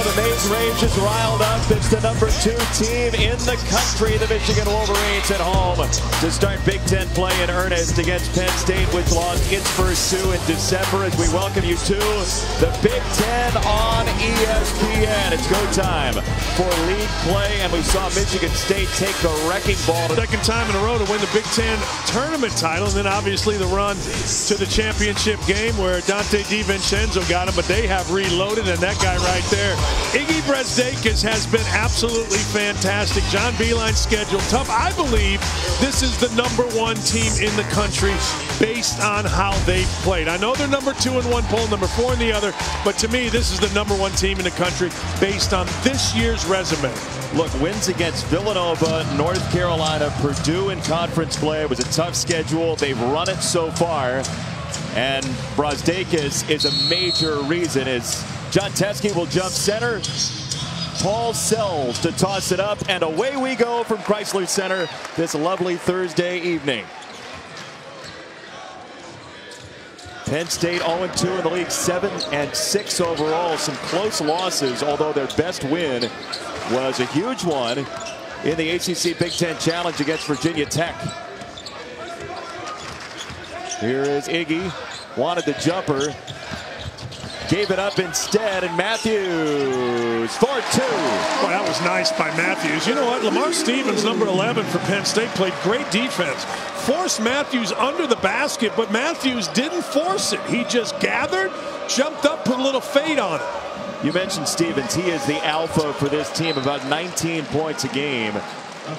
the main range is riled up. It's the #2 team in the country, the Michigan Wolverines at home to start Big Ten play in earnest against Penn State, which lost its first 2 in December. As we welcome you to the Big Ten on ESPN. It's go time for league play, and we saw Michigan State take the wrecking ball. Second time in a row to win the Big Ten tournament title, and then obviously the run to the championship game where Dante DiVincenzo got him, but they have reloaded, and that guy right there, Iggy Brezdeikis, has been absolutely fantastic. John Beilein's schedule tough. I believe this is the #1 team in the country based on how they've played. I know they're #2 in one poll, #4 in the other, but to me, this is the #1 team in the country based on this year's resume. Look, wins against Villanova, North Carolina, Purdue in conference play. It was a tough schedule. They've run it so far, and Brezdeikis is a major reason. As John Teske will jump center, Paul Sells to toss it up, and away we go from Chrysler Center this lovely Thursday evening. Penn State 0-2 in the league, 7-6 overall. Some close losses, although their best win was a huge one in the ACC Big Ten Challenge against Virginia Tech. Here is Iggy, wanted the jumper, gave it up instead, and Matthews for 2. Boy, that was nice by Matthews. You know what? Lamar Stevens, #11 for Penn State, played great defense. Forced Matthews under the basket, but Matthews didn't force it. He just gathered, jumped up, put a little fade on it. You mentioned Stevens. He is the alpha for this team, about 19 points a game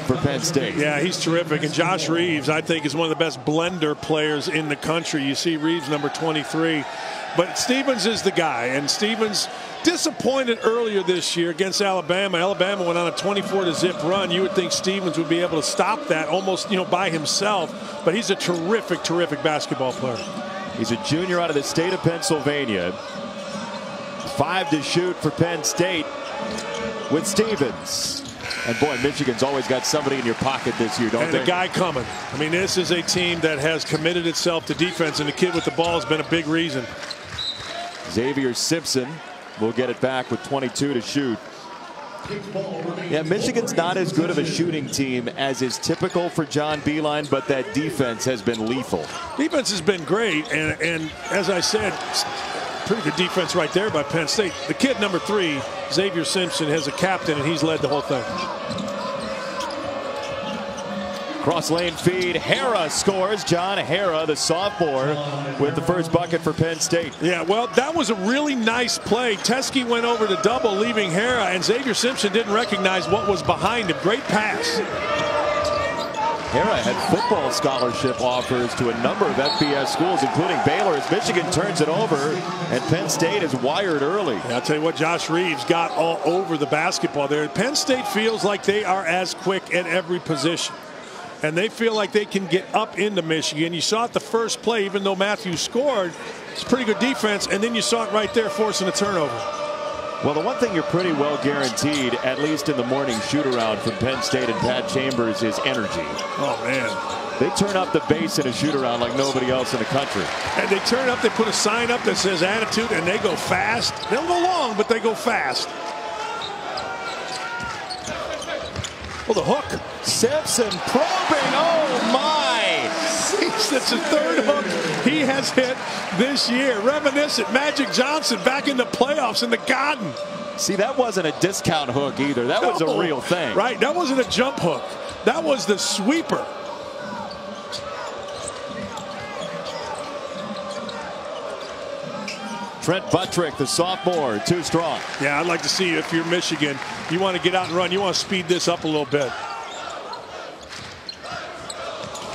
for Penn State. Yeah, he's terrific. And Josh Reeves, I think, is one of the best blender players in the country. You see Reeves, #23. But Stevens is the guy, and Stevens disappointed earlier this year against Alabama. Alabama went on a 24-0 run. You would think Stevens would be able to stop that almost, by himself. But he's a terrific, terrific basketball player. He's a junior out of the state of Pennsylvania. 5 to shoot for Penn State with Stevens. And boy, Michigan's always got somebody in your pocket this year, don't they? And the guy coming. I mean, this is a team that has committed itself to defense, and the kid with the ball has been a big reason. Xavier Simpson will get it back with 22 to shoot. Yeah, Michigan's not as good of a shooting team as is typical for John Beilein, but that defense has been lethal. Defense has been great, and as I said, pretty good defense right there by Penn State. The kid #3, Xavier Simpson, has a captain, and he's led the whole thing. Cross lane feed. Hara scores. John Hara, the sophomore, with the first bucket for Penn State. Yeah, well, that was a really nice play. Teske went over to double, leaving Hara, and Xavier Simpson didn't recognize what was behind him. Great pass. Hara had football scholarship offers to a number of FBS schools, including Baylor, as Michigan turns it over, and Penn State is wired early. Yeah, I'll tell you what, Josh Reeves got all over the basketball there. Penn State feels like they are as quick at every position, and they feel like they can get up into Michigan. You saw it the first play, even though Matthews scored. It's pretty good defense, and then you saw it right there forcing a turnover. Well, the one thing you're pretty well guaranteed, at least in the morning shoot-around from Penn State and Pat Chambers, is energy. Oh, man. They turn up the bass in a shoot-around like nobody else in the country. And they turn up, they put a sign up that says attitude, and they go fast. They don't go long, but they go fast. Well, the hook. Simpson probing. Oh, my. That's his third hook he has hit this year. Reminiscent Magic Johnson back in the playoffs in the Garden. See, that wasn't a discount hook either. That was a real thing. Right, that wasn't a jump hook. That was the sweeper. Trent Buttrick, the sophomore, too strong. Yeah, I'd like to see, if you're Michigan, you want to get out and run. You want to speed this up a little bit.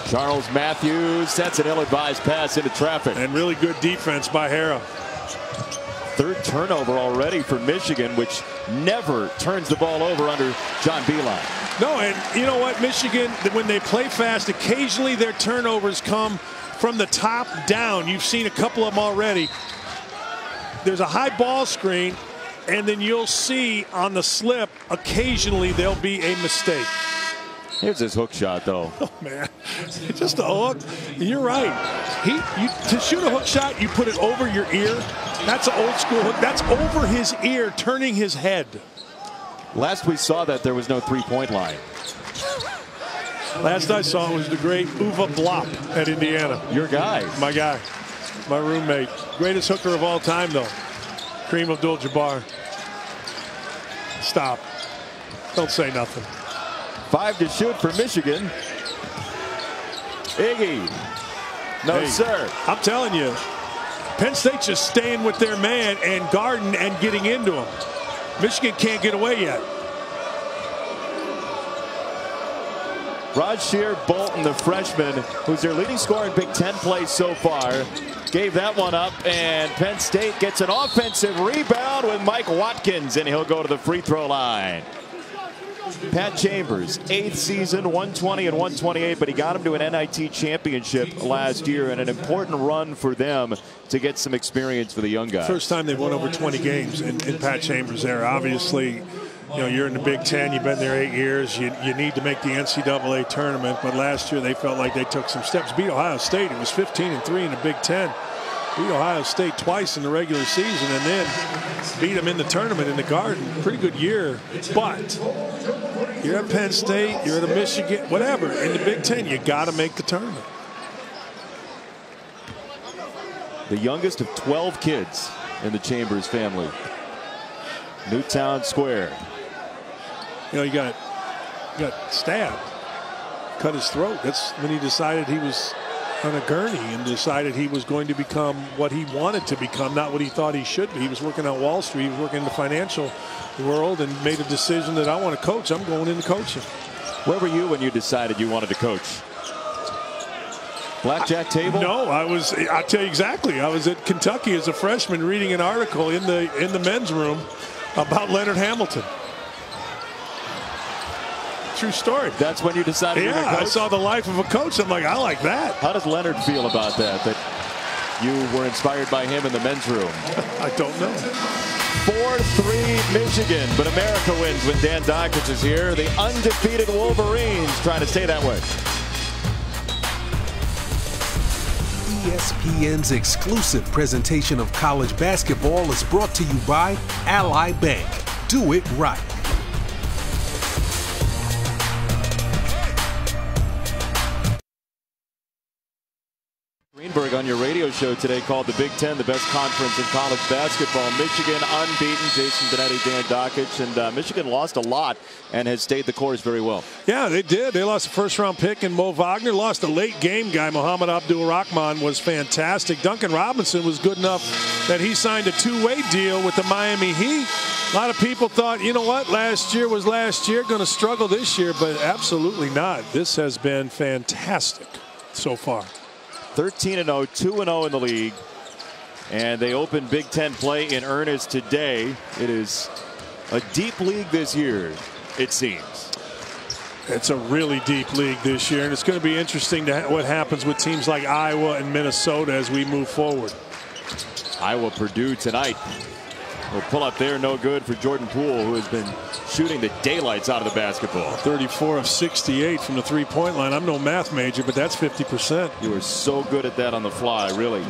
Charles Matthews sets an ill-advised pass into traffic. And really good defense by Hara. Third turnover already for Michigan, which never turns the ball over under John Beilein. No, and you know what? Michigan, when they play fast, occasionally their turnovers come from the top down. You've seen a couple of them already. There's a high ball screen, and then you'll see on the slip, occasionally there'll be a mistake. Here's his hook shot, though. Oh, man. Just a hook. You're right. To shoot a hook shot, you put it over your ear. That's an old school hook. That's over his ear, turning his head. Last we saw that, there was no three-point line. Last I saw it was the great Uwe Blop at Indiana. Your guy. My guy. My roommate. Greatest hooker of all time, though. Kareem Abdul-Jabbar. Stop. Don't say nothing. 5 to shoot for Michigan. Iggy. No, hey, sir. I'm telling you, Penn State's just staying with their man and guarding and getting into him. Michigan can't get away yet. Rasheer Bolton, the freshman, who's their leading scorer in Big Ten play so far, gave that one up, and Penn State gets an offensive rebound with Mike Watkins, and he'll go to the free throw line. Pat Chambers, 8th season, 120 and 128, but he got him to an NIT championship last year, and an important run for them to get some experience for the young guy. First time they've won over 20 games in Pat Chambers' era. Obviously, you know, you're in the Big Ten, you've been there 8 years, you need to make the NCAA tournament, but last year they felt like they took some steps. Beat Ohio State. It was 15-3 in the Big Ten. Beat Ohio State twice in the regular season and then beat them in the tournament in the Garden. Pretty good year, but you're at Penn State, you're at Michigan, whatever. In the Big Ten, you got to make the tournament. The youngest of 12 kids in the Chambers family. Newtown Square. You know, he got stabbed, cut his throat. That's when he decided he was on a gurney and decided he was going to become what he wanted to become, not what he thought he should be. He was working on Wall Street, he was working in the financial world, and made a decision that I want to coach. I'm going into coaching. Where were you when you decided you wanted to coach? Blackjack table? No, I'll tell you exactly. I was at Kentucky as a freshman reading an article in the men's room about Leonard Hamilton. True story. That's when you decided you were Yeah, coach? I saw The Life of a Coach. I'm like, I like that. How does Leonard feel about that you were inspired by him in the men's room? I don't know. 4-3 Michigan, but America wins when Dan Dakich is here. The undefeated Wolverines trying to stay that way. ESPN's exclusive presentation of college basketball is brought to you by Ally Bank. Do it right. Greenberg on your radio show today called the Big Ten the best conference in college basketball. Michigan unbeaten. Jason Benetti, Dan Dakich, and Michigan lost a lot and has stayed the course very well. Yeah, they did. They lost a first-round pick in Mo Wagner. Lost a late-game guy. Mohamed Abdul-Rahman was fantastic. Duncan Robinson was good enough that he signed a two-way deal with the Miami Heat. A lot of people thought, you know what, last year was last year, going to struggle this year, but absolutely not. This has been fantastic so far. 13-0, 2-0 in the league, and they open Big Ten play in earnest today. It is a deep league this year, it seems. It's a really deep league this year, and it's going to be interesting to what happens with teams like Iowa and Minnesota as we move forward. Iowa Purdue tonight. Will pull up there, no good for Jordan Poole, who has been shooting the daylights out of the basketball. 34 of 68 from the three-point line. I'm no math major, but that's 50%. You were so good at that on the fly, really.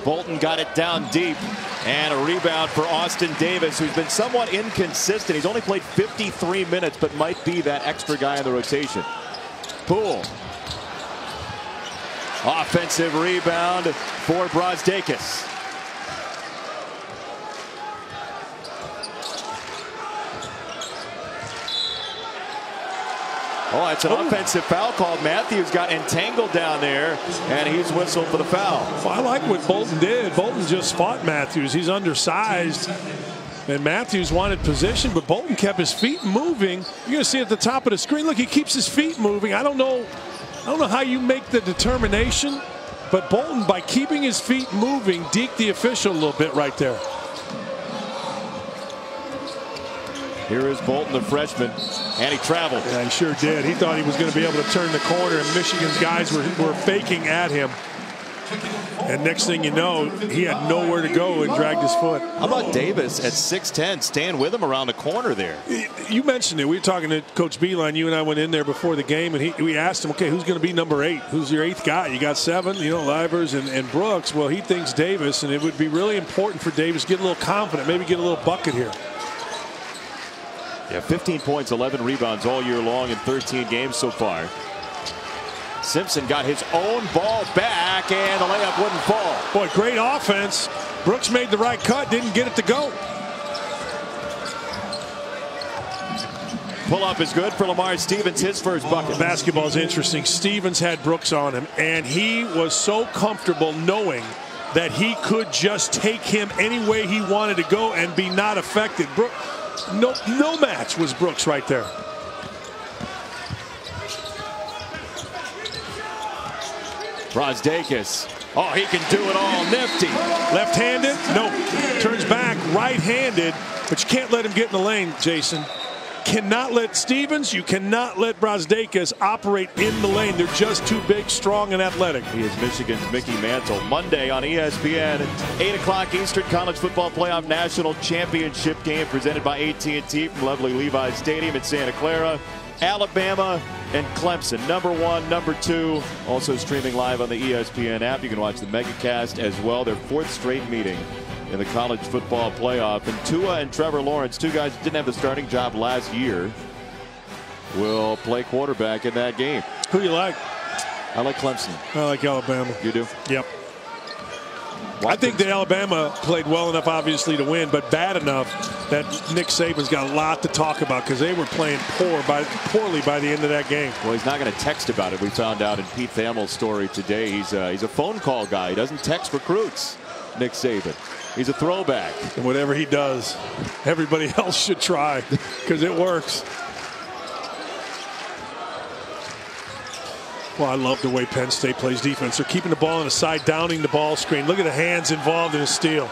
Bolton got it down deep, and a rebound for Austin Davis, who's been somewhat inconsistent. He's only played 53 minutes, but might be that extra guy in the rotation. Poole. Offensive rebound for Brazdeikis. Oh, it's an offensive foul called. Matthews got entangled down there, and he's whistled for the foul. Well, I like what Bolton did. Bolton just fought Matthews. He's undersized, and Matthews wanted position, but Bolton kept his feet moving. You're going to see at the top of the screen. Look, he keeps his feet moving. I don't know how you make the determination, but Bolton, by keeping his feet moving, deked the official a little bit right there. Here is Bolton, the freshman, and he traveled. Yeah, he sure did. He thought he was going to be able to turn the corner, and Michigan's guys were faking at him. And next thing you know, he had nowhere to go and dragged his foot. How about Davis at 6'10", staying with him around the corner there? You mentioned it. We were talking to Coach Beeline. You and I went in there before the game, and we asked him, okay, who's going to be number 8? Who's your 8th guy? You got 7, Livers and Brooks. Well, he thinks Davis, and it would be really important for Davis to get a little confident, maybe get a little bucket here. Yeah, 15 points, 11 rebounds all year long in 13 games so far. Simpson got his own ball back, and the layup wouldn't fall. Boy, great offense. Brooks made the right cut, didn't get it to go. Pull-up is good for Lamar Stevens, his first bucket. Basketball is interesting. Stevens had Brooks on him, and he was so comfortable knowing that he could just take him any way he wanted to go and be not affected. No match was Brooks right there. Brosdakis. Oh, he can do it all. Nifty. Left-handed? No. Turns back. Right-handed. But you can't let him get in the lane, Jason. Cannot let Stevens, you cannot let Brosdakis operate in the lane. They're just too big, strong, and athletic. He is Michigan's Mickey Mantle. Monday on ESPN, 8 o'clock Eastern, College Football Playoff National Championship game presented by AT&T from lovely Levi's Stadium in Santa Clara. Alabama and Clemson, number 1, number 2, also streaming live on the ESPN app. You can watch the MegaCast as well. Their 4th straight meeting in the college football playoff. And Tua and Trevor Lawrence, 2 guys who didn't have the starting job last year, will play quarterback in that game. Who do you like? I like Clemson. I like Alabama. You do? Yep. I think that Alabama played well enough, obviously, to win, but bad enough that Nick Saban's got a lot to talk about because they were playing poorly by the end of that game. Well, he's not going to text about it. We found out in Pete Thamel's story today. He's a phone call guy. He doesn't text recruits, Nick Saban. He's a throwback. And whatever he does, everybody else should try because it works. Well, I love the way Penn State plays defense. They're keeping the ball on the side, downing the ball screen. Look at the hands involved in a steal.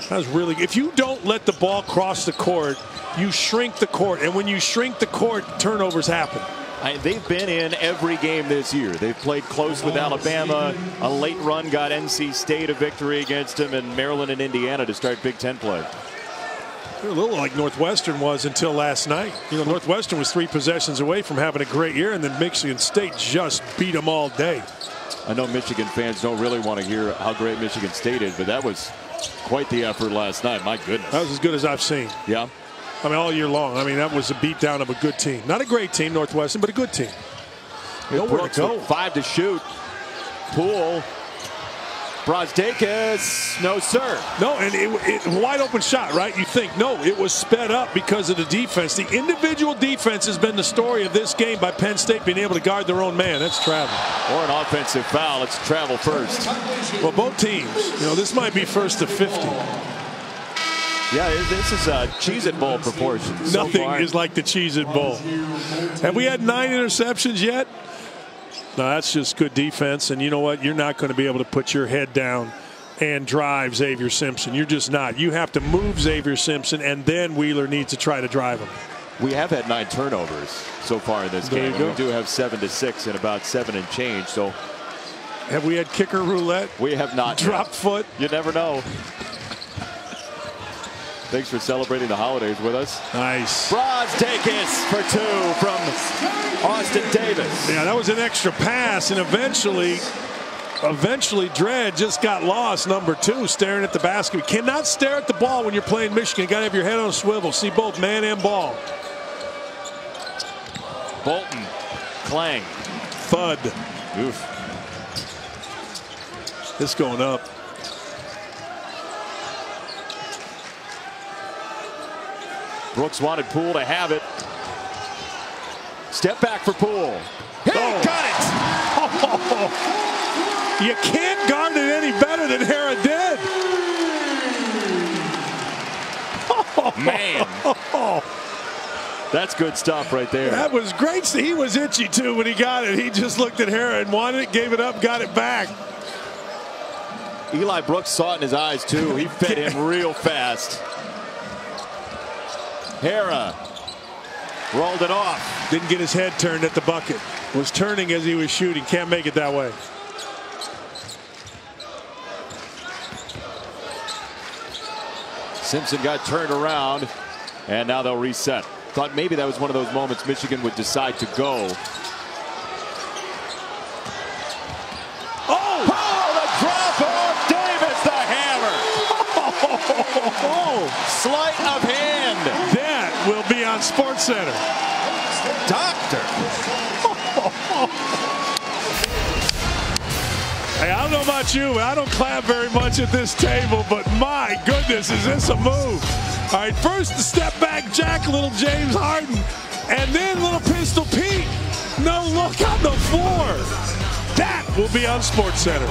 That was really good. If you don't let the ball cross the court, you shrink the court. And when you shrink the court, turnovers happen. They've been in every game this year. They've played close with Alabama. A late run got NC State a victory against them, and Maryland and Indiana to start Big Ten play. They're a little like Northwestern was until last night. Northwestern was 3 possessions away from having a great year, and then Michigan State just beat them all day. I know Michigan fans don't really want to hear how great Michigan State is, but that was quite the effort last night. My goodness. That was as good as I've seen. Yeah. I mean, all year long. I mean, that was a beatdown of a good team. Not a great team, Northwestern, but a good team. Nowhere to go. 5 to shoot. Poole. Brosdakis, no sir. No, and it wide open shot, right? You think, no, it was sped up because of the defense. The individual defense has been the story of this game by Penn State being able to guard their own man. That's travel. Or an offensive foul. It's travel first. Well, both teams, this might be first to 50. Yeah, this is Cheez-It Bowl proportions. Nothing is like the Cheez-It Bowl. Have we had 9 interceptions yet? No, that's just good defense. And you know what? You're not going to be able to put your head down and drive Xavier Simpson. You're just not. You have to move Xavier Simpson, and then Wheeler needs to try to drive him. We have had 9 turnovers so far in this game. We do have 7 to 6 and about 7 and change. So, have we had kicker roulette? We have not. Drop foot? You never know. Thanks for celebrating the holidays with us. Nice. Brosdakis for 2 from Austin Davis. Yeah, that was an extra pass, and eventually Dredd just got lost, number 2, staring at the basket. You cannot stare at the ball when you're playing Michigan. You got to have your head on a swivel. See both man and ball. Bolton. Clang. Thud. Oof. This going up. Brooks wanted Poole to have it. Step back for Poole. He got it! Oh, you can't guard it any better than Hara did. Man. That's good stuff right there. That was great. He was itchy, too, when he got it. He just looked at Hara and wanted it, gave it up, got it back. Eli Brooks saw it in his eyes, too. He fed him real fast. Hara rolled it off. Didn't get his head turned at the bucket. Was turning as he was shooting. Can't make it that way. Simpson got turned around, and now they'll reset. Thought maybe that was one of those moments Michigan would decide to go. Oh, the drop of Davis, the hammer. Sleight of hand. That will be on SportsCenter. Doctor. Hey, I don't know about you, but I don't clap very much at this table, but my goodness, is this a move? All right, first the step back jack, little James Harden, and then little Pistol Pete. No look on the floor. That will be on SportsCenter.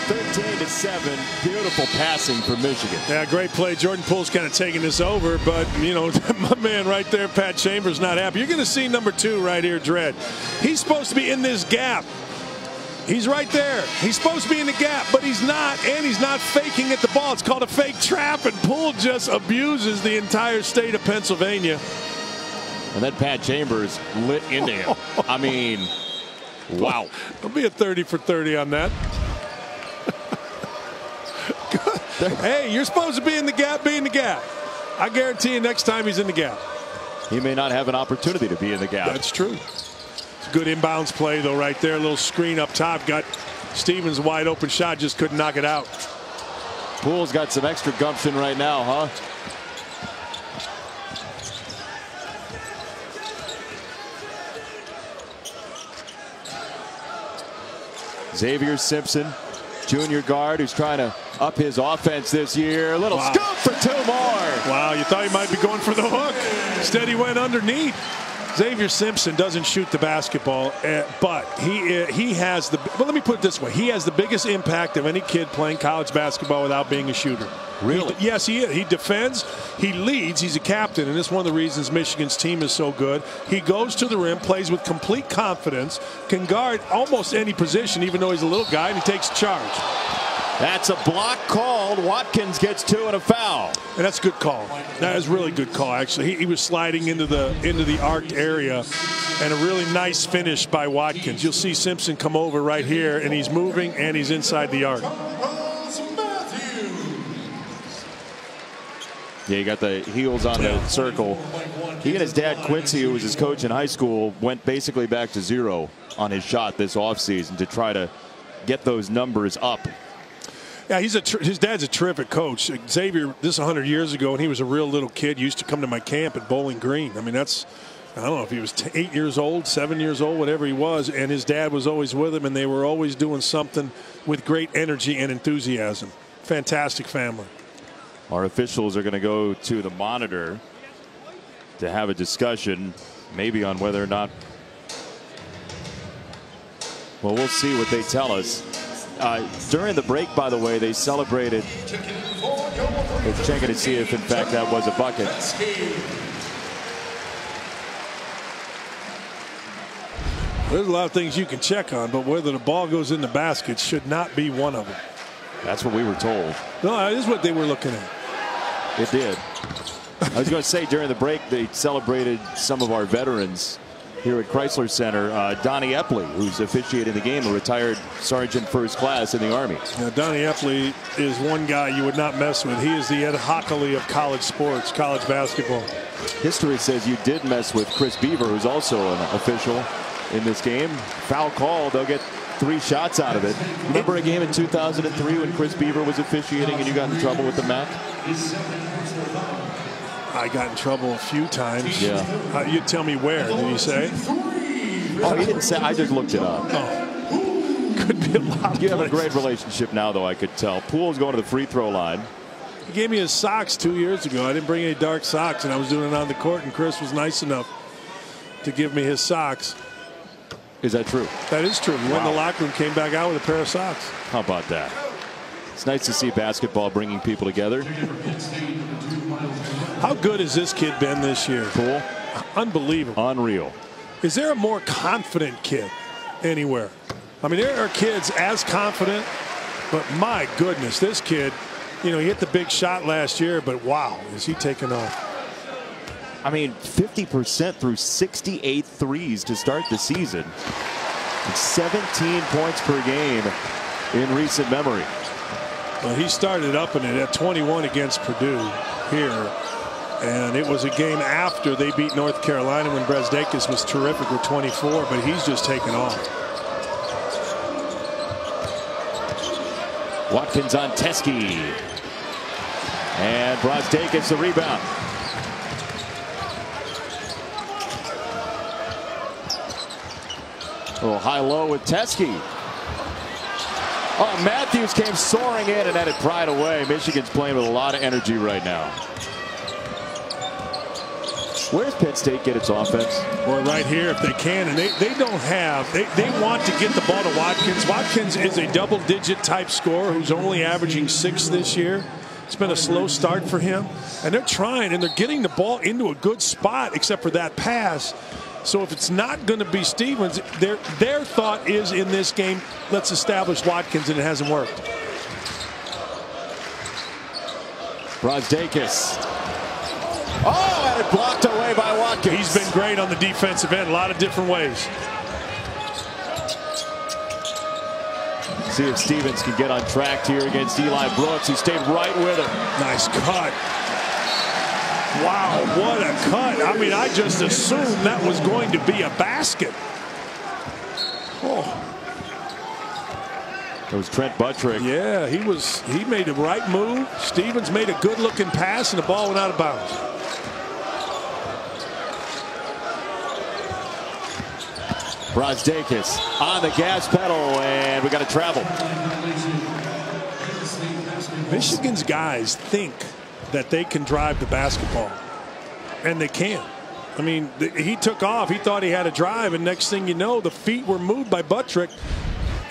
13-7, beautiful passing for Michigan. Yeah, great play. Jordan Poole's kind of taking this over, but, you know, my man right there, Pat Chambers, not happy. You're going to see number 2 right here, Dredd. He's supposed to be in this gap. He's right there. He's supposed to be in the gap, but he's not, and he's not faking at the ball. It's called a fake trap, and Poole just abuses the entire state of Pennsylvania. And then Pat Chambers lit into him. I mean, wow. There'll be a 30 for 30 on that. Hey, you're supposed to be in the gap, be in the gap. I guarantee you next time he's in the gap. He may not have an opportunity to be in the gap. That's true. It's a good inbounds play, though, right there. A little screen up top. Got Stevens wide open shot, just couldn't knock it out. Poole's got some extra gumption right now, huh? Xavier Simpson, junior guard, who's trying to up his offense this year. A little scoop for 2 more. Wow, you thought he might be going for the hook. Instead, he went underneath. Xavier Simpson doesn't shoot the basketball, but he has the. Well, let me put it this way: he has the biggest impact of any kid playing college basketball without being a shooter. Really? Yes, he is. He defends, he leads, he's a captain, and it's one of the reasons Michigan's team is so good. He goes to the rim, plays with complete confidence, can guard almost any position, even though he's a little guy, and he takes charge. That's a block called. Watkins gets 2 and a foul. And that's a good call. That is really good call, actually. He was sliding into the arced area, and a really nice finish by Watkins. You'll see Simpson come over right here, and he's moving, and he's inside the arc. Yeah, he got the heels on the circle. He and his dad, Quincy, who was his coach in high school, went basically back to 0 on his shot this offseason to try to get those numbers up. Yeah, his dad's a terrific coach. Xavier, this 100 years ago, when he was a real little kid, used to come to my camp at Bowling Green. I mean, that's, I don't know if he was 8 years old, 7 years old, whatever he was, and his dad was always with him, and they were always doing something with great energy and enthusiasm. Fantastic family. Our officials are going to go to the monitor to have a discussion, maybe on whether or not. Well, we'll see what they tell us. During the break, by the way, they celebrated. They're checking to see if, in fact, that was a bucket. There's a lot of things you can check on, but whether the ball goes in the basket should not be one of them. That's what we were told. No, that is what they were looking at. It did. I was going to say, during the break, they celebrated some of our veterans here at Chrysler Center. Donnie Epley, who's officiating the game, a retired sergeant first class in the Army. Now, Donnie Epley is one guy you would not mess with. He is the Ed Hockley of college sports, college basketball. History says you did mess with Chris Beaver, who's also an official in this game. Foul call, they'll get 3 shots out of it. Remember a game in 2003 when Chris Beaver was officiating and you got in trouble with the MAC? I got in trouble a few times. Yeah. You tell me where, did he say? Oh, he didn't say. I just looked it up. Oh. Could be a lot. You have a great relationship now, though, I could tell. Poole's going to the free throw line. He gave me his socks 2 years ago. I didn't bring any dark socks, and I was doing it on the court, and Chris was nice enough to give me his socks. Is that true? That is true. He went in the locker room, came back out with a pair of socks. How about that? It's nice to see basketball bringing people together. How good has this kid been this year? Poole? Unbelievable. Unreal. Is there a more confident kid anywhere? I mean, there are kids as confident, but my goodness, this kid, you know, he hit the big shot last year, but wow, is he taking off? I mean, 50% through 68 threes to start the season. 17 points per game in recent memory. Well, he started up in it at 21 against Purdue here. And it was a game after they beat North Carolina when Brasdeikis was terrific with 24, but he's just taken off. Watkins on Teskey. And Brasdeikis the rebound. A little high-low with Teskey. Oh, Matthews came soaring in and had it pried away. Michigan's playing with a lot of energy right now. Where does Penn State get its offense? Well, right here if they can, and they don't have, they want to get the ball to Watkins. Watkins is a double-digit type scorer who's only averaging 6 this year. It's been a slow start for him, and they're trying, and they're getting the ball into a good spot except for that pass. So if it's not going to be Stevens, their thought is in this game, let's establish Watkins, and it hasn't worked. Brasdeikis. Oh, and it blocked away by Watkins. He's been great on the defensive end, a lot of different ways. See if Stevens can get on track here against Eli Brooks. He stayed right with him. Nice cut. Wow, what a cut. I mean, I just assumed that was going to be a basket. Oh. It was Trent Buttrick. Yeah, he made the right move. Stevens made a good looking pass and the ball went out of bounds. Brasdeikis on the gas pedal, and we got to travel. Michigan's guys think that they can drive the basketball, and they can't. I mean, he took off. He thought he had a drive, and next thing you know, the feet were moved by Buttrick,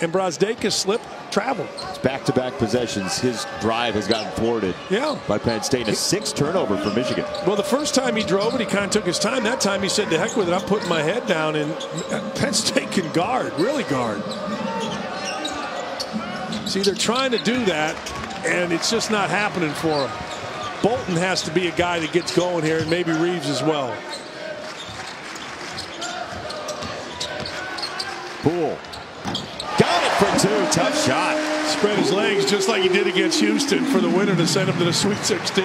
and Brasdeikis slipped, traveled. It's back-to-back possessions. His drive has gotten thwarted by Penn State. A 6 turnover for Michigan. Well, the first time he drove it, he kind of took his time. That time he said, to heck with it, I'm putting my head down, and Penn State can guard, really guard. See, they're trying to do that, and it's just not happening for them. Bolton has to be a guy that gets going here, and maybe Reeves as well. Poole. Got it for 2. Tough shot. Spread his legs just like he did against Houston for the winner to send him to the Sweet 16.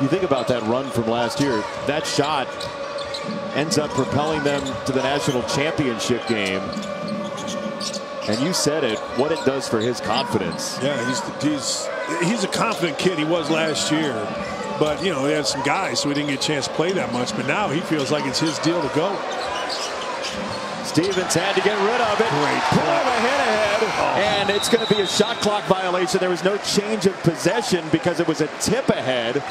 You think about that run from last year. That shot ends up propelling them to the national championship game. And you said it, what it does for his confidence. Yeah, he's a confident kid. He was last year. But, you know, he had some guys, so he didn't get a chance to play that much. But now he feels like it's his deal to go. Stevens had to get rid of it. Great pull ahead, and it's going to be a shot clock violation. There was no change of possession because it was a tip ahead.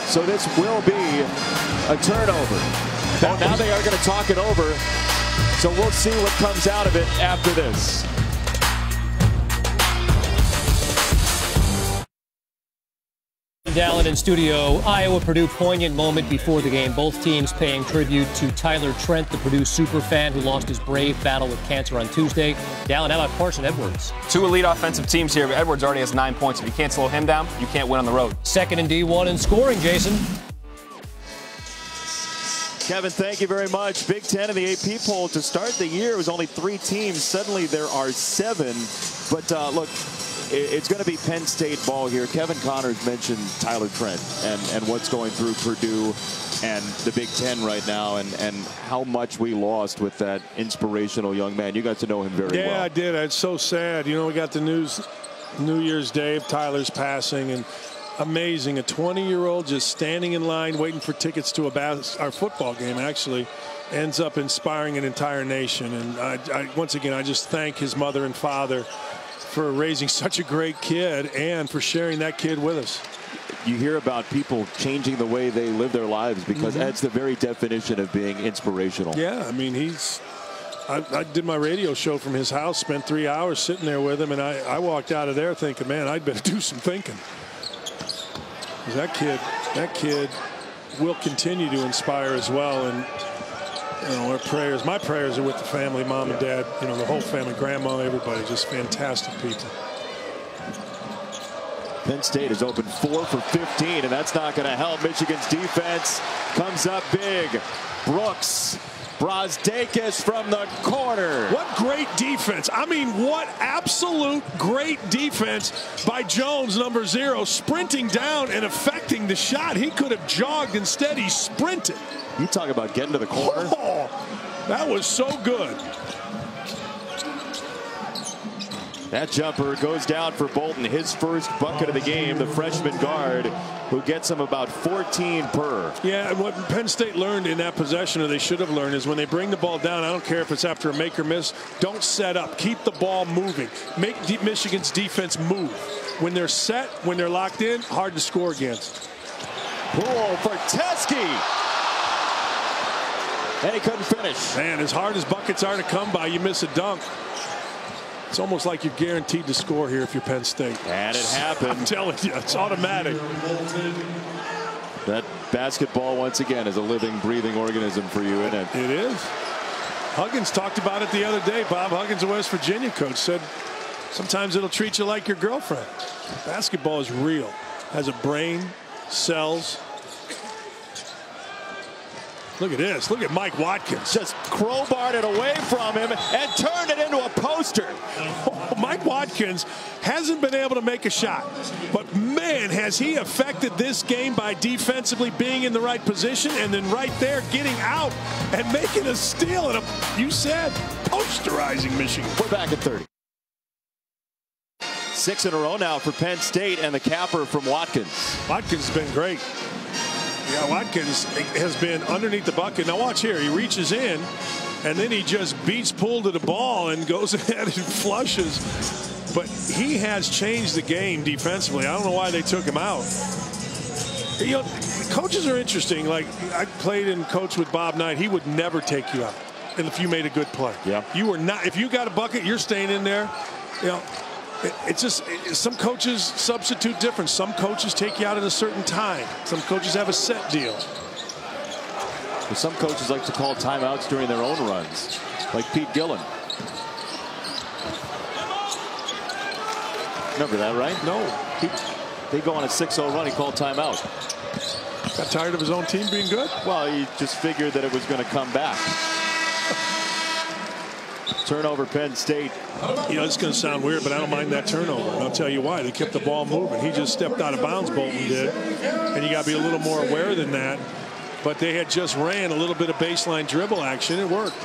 So this will be a turnover. Now they are going to talk it over. So we'll see what comes out of it after this. Allen in studio. Iowa-Purdue poignant moment before the game. Both teams paying tribute to Tyler Trent, the Purdue superfan who lost his brave battle with cancer on Tuesday. Dallin, how about Carson Edwards? 2 elite offensive teams here, but Edwards already has 9 points. If you can't slow him down, you can't win on the road. Second in D1 in scoring, Jason. Kevin, thank you very much. Big Ten in the AP poll to start the year was only 3 teams. Suddenly there are 7. But look, it's going to be Penn State ball here. Kevin Connors mentioned Tyler Trent and what's going through Purdue and the Big Ten right now, and how much we lost with that inspirational young man. You got to know him very well. Yeah, I did. It's so sad. You know, we got the news New Year's Day of Tyler's passing, and amazing. A 20-year-old just standing in line waiting for tickets to our football game, actually, ends up inspiring an entire nation. And once again, I just thank his mother and father for raising such a great kid and for sharing that kid with us. You hear about people changing the way they live their lives because that's the very definition of being inspirational. Yeah, I mean, I did my radio show from his house, spent 3 hours sitting there with him, and I walked out of there thinking, man, I'd better do some thinking. That kid will continue to inspire as well. And you know, my prayers are with the family, mom and dad, you know, the whole family, grandma, everybody, just fantastic people. Penn State is open 4 for 15, and that's not going to help. Michigan's defense comes up big. Brooks Brasdeikis from the corner. What great defense. I mean, what absolute great defense by Jones, number 0, sprinting down and affecting the shot. He could have jogged. Instead, he sprinted. You talk about getting to the corner. Oh, that was so good. That jumper goes down for Bolton. His first bucket of the game, the freshman guard, who gets him about 14 per. Yeah, and what Penn State learned in that possession, or they should have learned, is when they bring the ball down, I don't care if it's after a make or miss, don't set up. Keep the ball moving. Make Michigan's defense move. When they're set, when they're locked in, hard to score against. Poole for Teske. And he couldn't finish. Man, as hard as buckets are to come by, you miss a dunk. It's almost like you're guaranteed to score here if you're Penn State. And it happened. I'm telling you, it's automatic. That basketball, once again, is a living, breathing organism for you, isn't it? It is. Huggins talked about it the other day. Bob Huggins, a West Virginia coach, said sometimes it'll treat you like your girlfriend. Basketball is real. Has a brain, cells. Look at this. Look at Mike Watkins. Just crowbarred it away from him and turned it into a poster. Oh, Mike Watkins hasn't been able to make a shot. But, man, has he affected this game by defensively being in the right position and then right there getting out and making a steal. And you said posterizing Michigan. We're back at 30. 6 in a row now for Penn State, and the capper from Watkins. Watkins has been great. Yeah, Watkins has been underneath the bucket. Now watch here. He reaches in, and then he just beats Poole to the ball and goes ahead and flushes. But he has changed the game defensively. I don't know why they took him out. You know, coaches are interesting. Like, I played and coached with Bob Knight. He would never take you out if you made a good play. Yeah. You were not. If you got a bucket, you're staying in there. You know, it's just some coaches substitute different. Some coaches take you out at a certain time. Some coaches have a set deal. Some coaches like to call timeouts during their own runs, like Pete Gillen. Remember that, right? No. They go on a 6-0 run. He called timeout. Got tired of his own team being good? Well, he just figured that it was going to come back. Turnover, Penn State. You know, it's going to sound weird, but I don't mind that turnover. And I'll tell you why. They kept the ball moving. He just stepped out of bounds, Bolton did. And you got to be a little more aware than that. But they had just ran a little bit of baseline dribble action. It worked.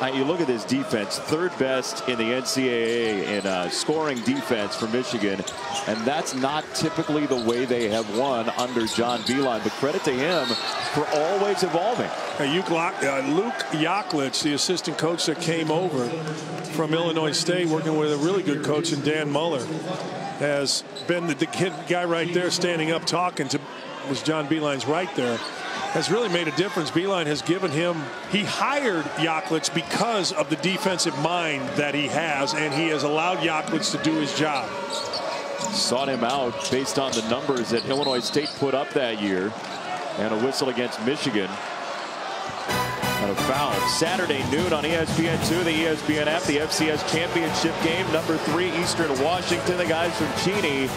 You look at this defense, third best in the NCAA in scoring defense for Michigan, and that's not typically the way they have won under John Beilein. But credit to him for always evolving. Luke Yaklich, the assistant coach that came over from Illinois State, working with a really good coach in Dan Muller, has been the kid guy right there standing up talking to was John Beilein's right there. Has really made a difference. Beilein has given him, he hired Yaklich because of the defensive mind that he has, and he has allowed Yaklich to do his job. Sought him out based on the numbers that Illinois State put up that year, and a whistle against Michigan. And a foul. Saturday noon on ESPN2, the ESPN app, the FCS championship game. Number 3, Eastern Washington. The guys from Cheney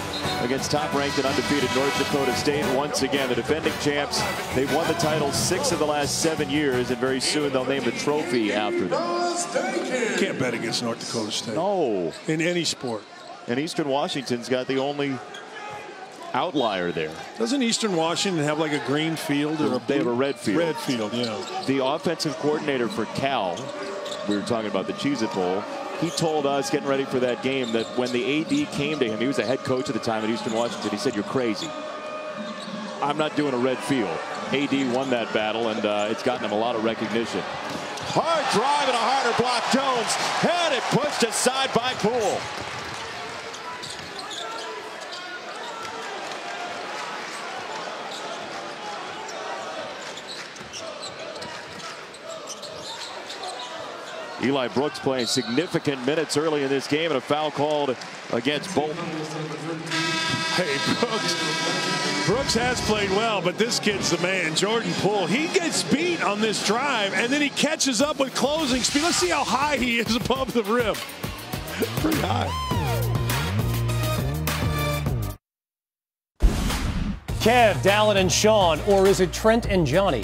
against top-ranked and undefeated North Dakota State. Once again, the defending champs. They've won the title 6 of the last 7 years, and very soon they'll name the trophy after them. Can't bet against North Dakota State. No. In any sport. And Eastern Washington's got the only outlier there. Doesn't Eastern Washington have like a green field or they have a red field? Red field, yeah. The offensive coordinator for Cal, we were talking about the Cheez-It Bowl, he told us getting ready for that game that when the AD came to him, he was the head coach at the time at Eastern Washington, he said, "You're crazy. I'm not doing a red field." AD won that battle, and it's gotten him a lot of recognition. Hard drive and a harder block. Jones had it pushed aside by Poole. Eli Brooks playing significant minutes early in this game, and a foul called against Bolton. Hey, Brooks has played well, but this kid's the man, Jordan Poole. He gets beat on this drive, and then he catches up with closing speed. Let's see how high he is above the rim. Pretty high. Kev, Dallin, and Sean, or is it Trent and Johnny?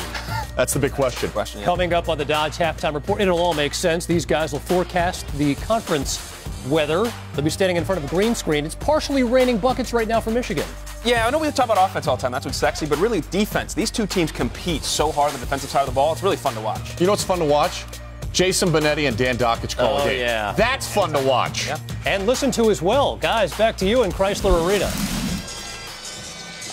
That's the big question. Yeah. Coming up on the Dodge Halftime Report, it'll all make sense. These guys will forecast the conference weather. They'll be standing in front of a green screen. It's partially raining buckets right now for Michigan. Yeah, I know we talk about offense all the time. That's what's sexy. But really, defense. These two teams compete so hard on the defensive side of the ball. It's really fun to watch. You know what's fun to watch? Jason Benetti and Dan Dockich call a game. Yeah. That's fun to watch. Yeah. And listen to as well. Guys, back to you in Chrysler Arena.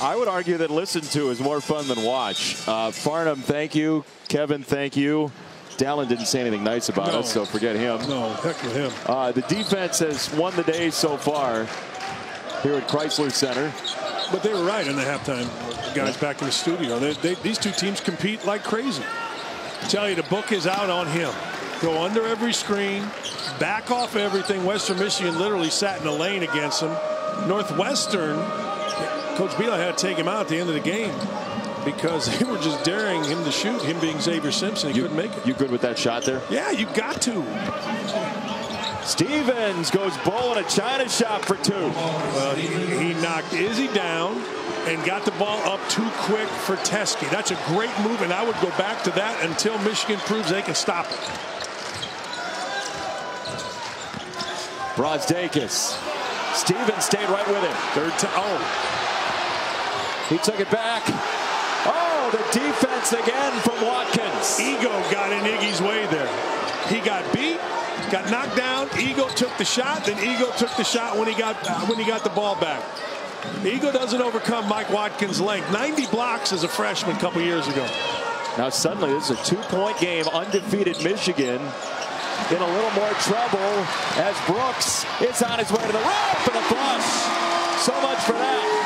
I would argue that listen to is more fun than watch. Farnham, thank you. Kevin, thank you. Dallin didn't say anything nice about us, so forget him. No, heck with him. The defense has won the day so far here at Chrysler Center. But they were right in the halftime, guys back in the studio. These two teams compete like crazy. I tell you, the book is out on him. Go under every screen, back off everything. Western Michigan literally sat in the lane against him. Northwestern, Coach Beeline had to take him out at the end of the game because they were just daring him to shoot, him being Xavier Simpson. He couldn't make it. You good with that shot there? Yeah, you got to. Stevens goes bowling a China shot for two. Well, he knocked Izzy down and got the ball up too quick for Teskey. That's a great move, and I would go back to that until Michigan proves they can stop it. Brozdakis. Stevens stayed right with him. Third time. Oh. He took it back. Oh, the defense again from Watkins. Ego got in Iggy's way there. He got beat, got knocked down. Ego took the shot. Then Ego took the shot when he got the ball back. Ego doesn't overcome Mike Watkins' length. 90 blocks as a freshman a couple years ago. Now suddenly this is a 2-point game. Undefeated Michigan in a little more trouble as Brooks is on his way to the rim for the flush. So much for that.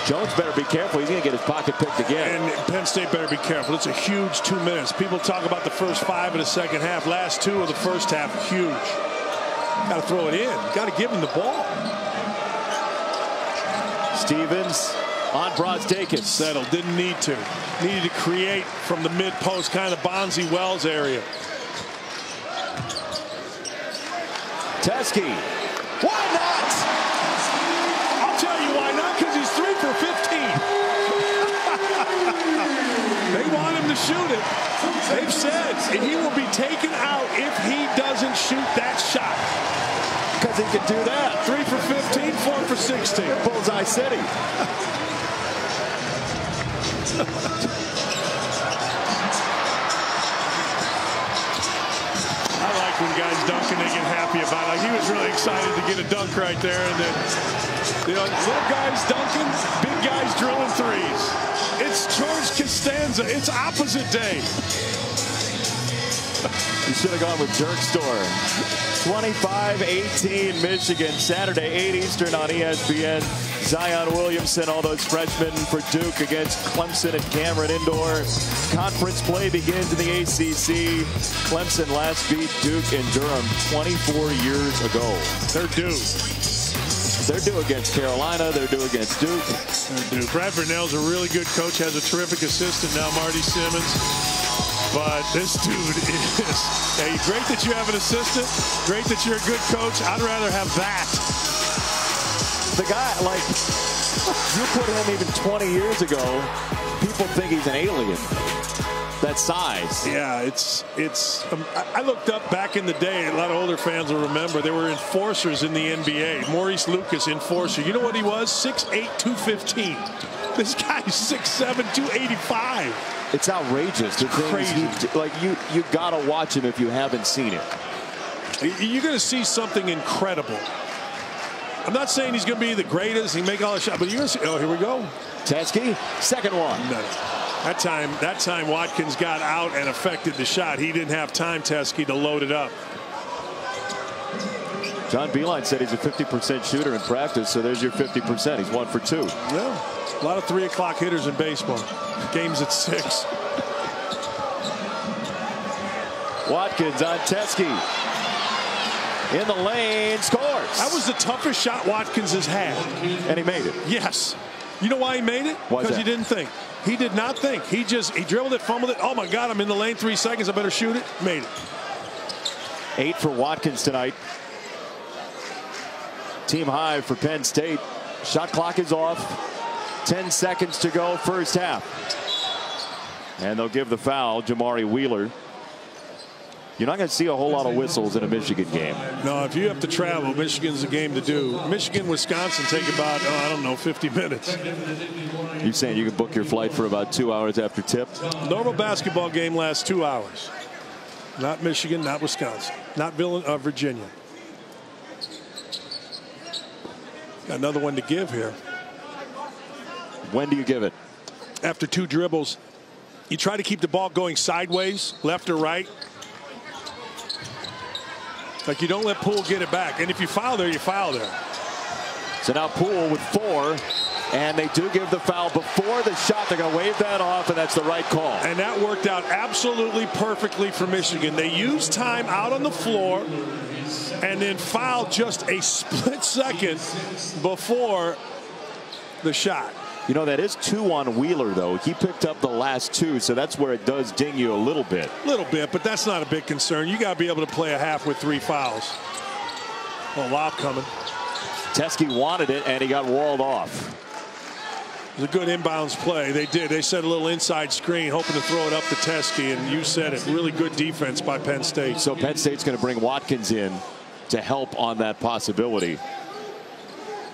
Jones better be careful. He's going to get his pocket picked again. And Penn State better be careful. It's a huge 2 minutes. People talk about the first 5 of the second half. Last 2 of the first half, huge. Got to throw it in. Got to give him the ball. Stevens on Brozdakis. Settled. Didn't need to. Needed to create from the mid-post, kind of Bonzi Wells area. Teskey. Why not? I'll tell you why not, because he's 3 for 15. They want him to shoot it. They've said he will be taken out if he doesn't shoot that shot. Because he can do that. 3 for 15, 4 for 16. Bullseye City. I like when guys dunk and they get happy about it. Like, he was really excited to get a dunk right there. And then, little guys dunking, big guys drilling threes. It's George Costanza. It's opposite day. You should have gone with Dirk Store. 25-18 Michigan. Saturday, 8 Eastern on ESPN. Zion Williamson, all those freshmen for Duke against Clemson at Cameron Indoor. Conference play begins in the ACC. Clemson last beat Duke in Durham 24 years ago. They're due. They're due against Carolina. They're due against Duke. They're due. Bradford Nell's a really good coach. Has a terrific assistant now, Marty Simmons. But this dude is, hey, great that you have an assistant. Great that you're a good coach. I'd rather have that. The guy, like, you put him even 20 years ago, people think he's an alien. That size. Yeah, it's. I looked up back in the day. A lot of older fans will remember there were enforcers in the NBA. Maurice Lucas, enforcer. You know what he was? 6'8", 215. This guy's 6'7", 285. It's outrageous. It's crazy. Like you gotta watch him if you haven't seen it. You're gonna see something incredible. I'm not saying he's gonna be the greatest. He make all the shots, but you're gonna see. Oh, here we go. Teskey, second one. No. That time Watkins got out and affected the shot. He didn't have time, Teskey, to load it up. John Beilein said he's a 50% shooter in practice, so there's your 50%. He's 1 for 2. Yeah, a lot of 3 o'clock hitters in baseball. Games at 6. Watkins on Teskey. In the lane, scores. That was the toughest shot Watkins has had. And he made it. Yes. You know why he made it? Because he didn't think. He did not think. He dribbled it, fumbled it. Oh, my God, I'm in the lane 3 seconds. I better shoot it. Made it. 8 for Watkins tonight. Team high for Penn State. Shot clock is off. 10 seconds to go, first half. And they'll give the foul, Jamari Wheeler. You're not going to see a whole lot of whistles in a Michigan game. No, if you have to travel, Michigan's the game to do. Michigan, Wisconsin take about, I don't know, 50 minutes. You're saying you can book your flight for about 2 hours after tip? Normal basketball game lasts 2 hours. Not Michigan, not Wisconsin, not Virginia. Got another one to give here. When do you give it? After 2 dribbles. You try to keep the ball going sideways, left or right. Like, you don't let Poole get it back. And if you foul there, you foul there. So now Poole with 4. And they do give the foul before the shot. They're going to wave that off, and that's the right call. And that worked out absolutely perfectly for Michigan. They used time out on the floor and then fouled just a split second before the shot. You know, that is 2 on Wheeler, though. He picked up the last 2, so that's where it does ding you a little bit. A little bit, but that's not a big concern. You got to be able to play a half with 3 fouls. Oh, lob coming. Teske wanted it, and he got walled off. It was a good inbounds play. They did. They set a little inside screen, hoping to throw it up to Teske, and you said it. Really good defense by Penn State. So Penn State's going to bring Watkins in to help on that possibility.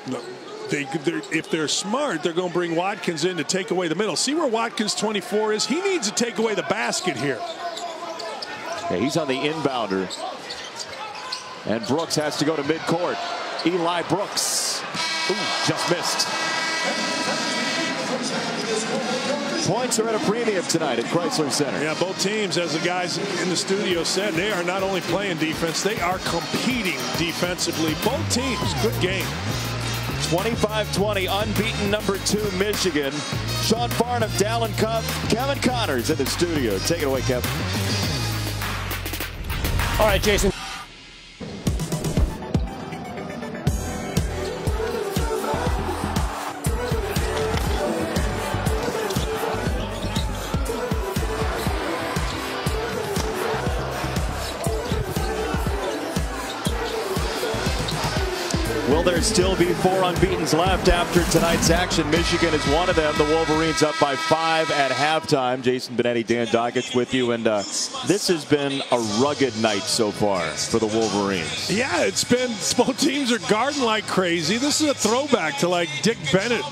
No. If they're smart, they're going to bring Watkins in to take away the middle. See where Watkins 24 is? He needs to take away the basket here. Yeah, he's on the inbounder. And Brooks has to go to midcourt. Eli Brooks. Ooh, just missed. Points are at a premium tonight at Chrysler Center. Yeah, both teams, as the guys in the studio said, they are not only playing defense, they are competing defensively. Both teams, good game. 25-20, unbeaten #2 Michigan. Sean Farnham, Dallin Cup, Kevin Connors in the studio. Take it away, Kevin. All right, Jason. Will there still be 4 unbeatens left after tonight's action? Michigan is one of them. The Wolverines up by 5 at halftime. Jason Benetti, Dan Doggett with you. And this has been a rugged night so far for the Wolverines. Yeah, it's been, both teams are guarding like crazy. This is a throwback to like Dick Bennett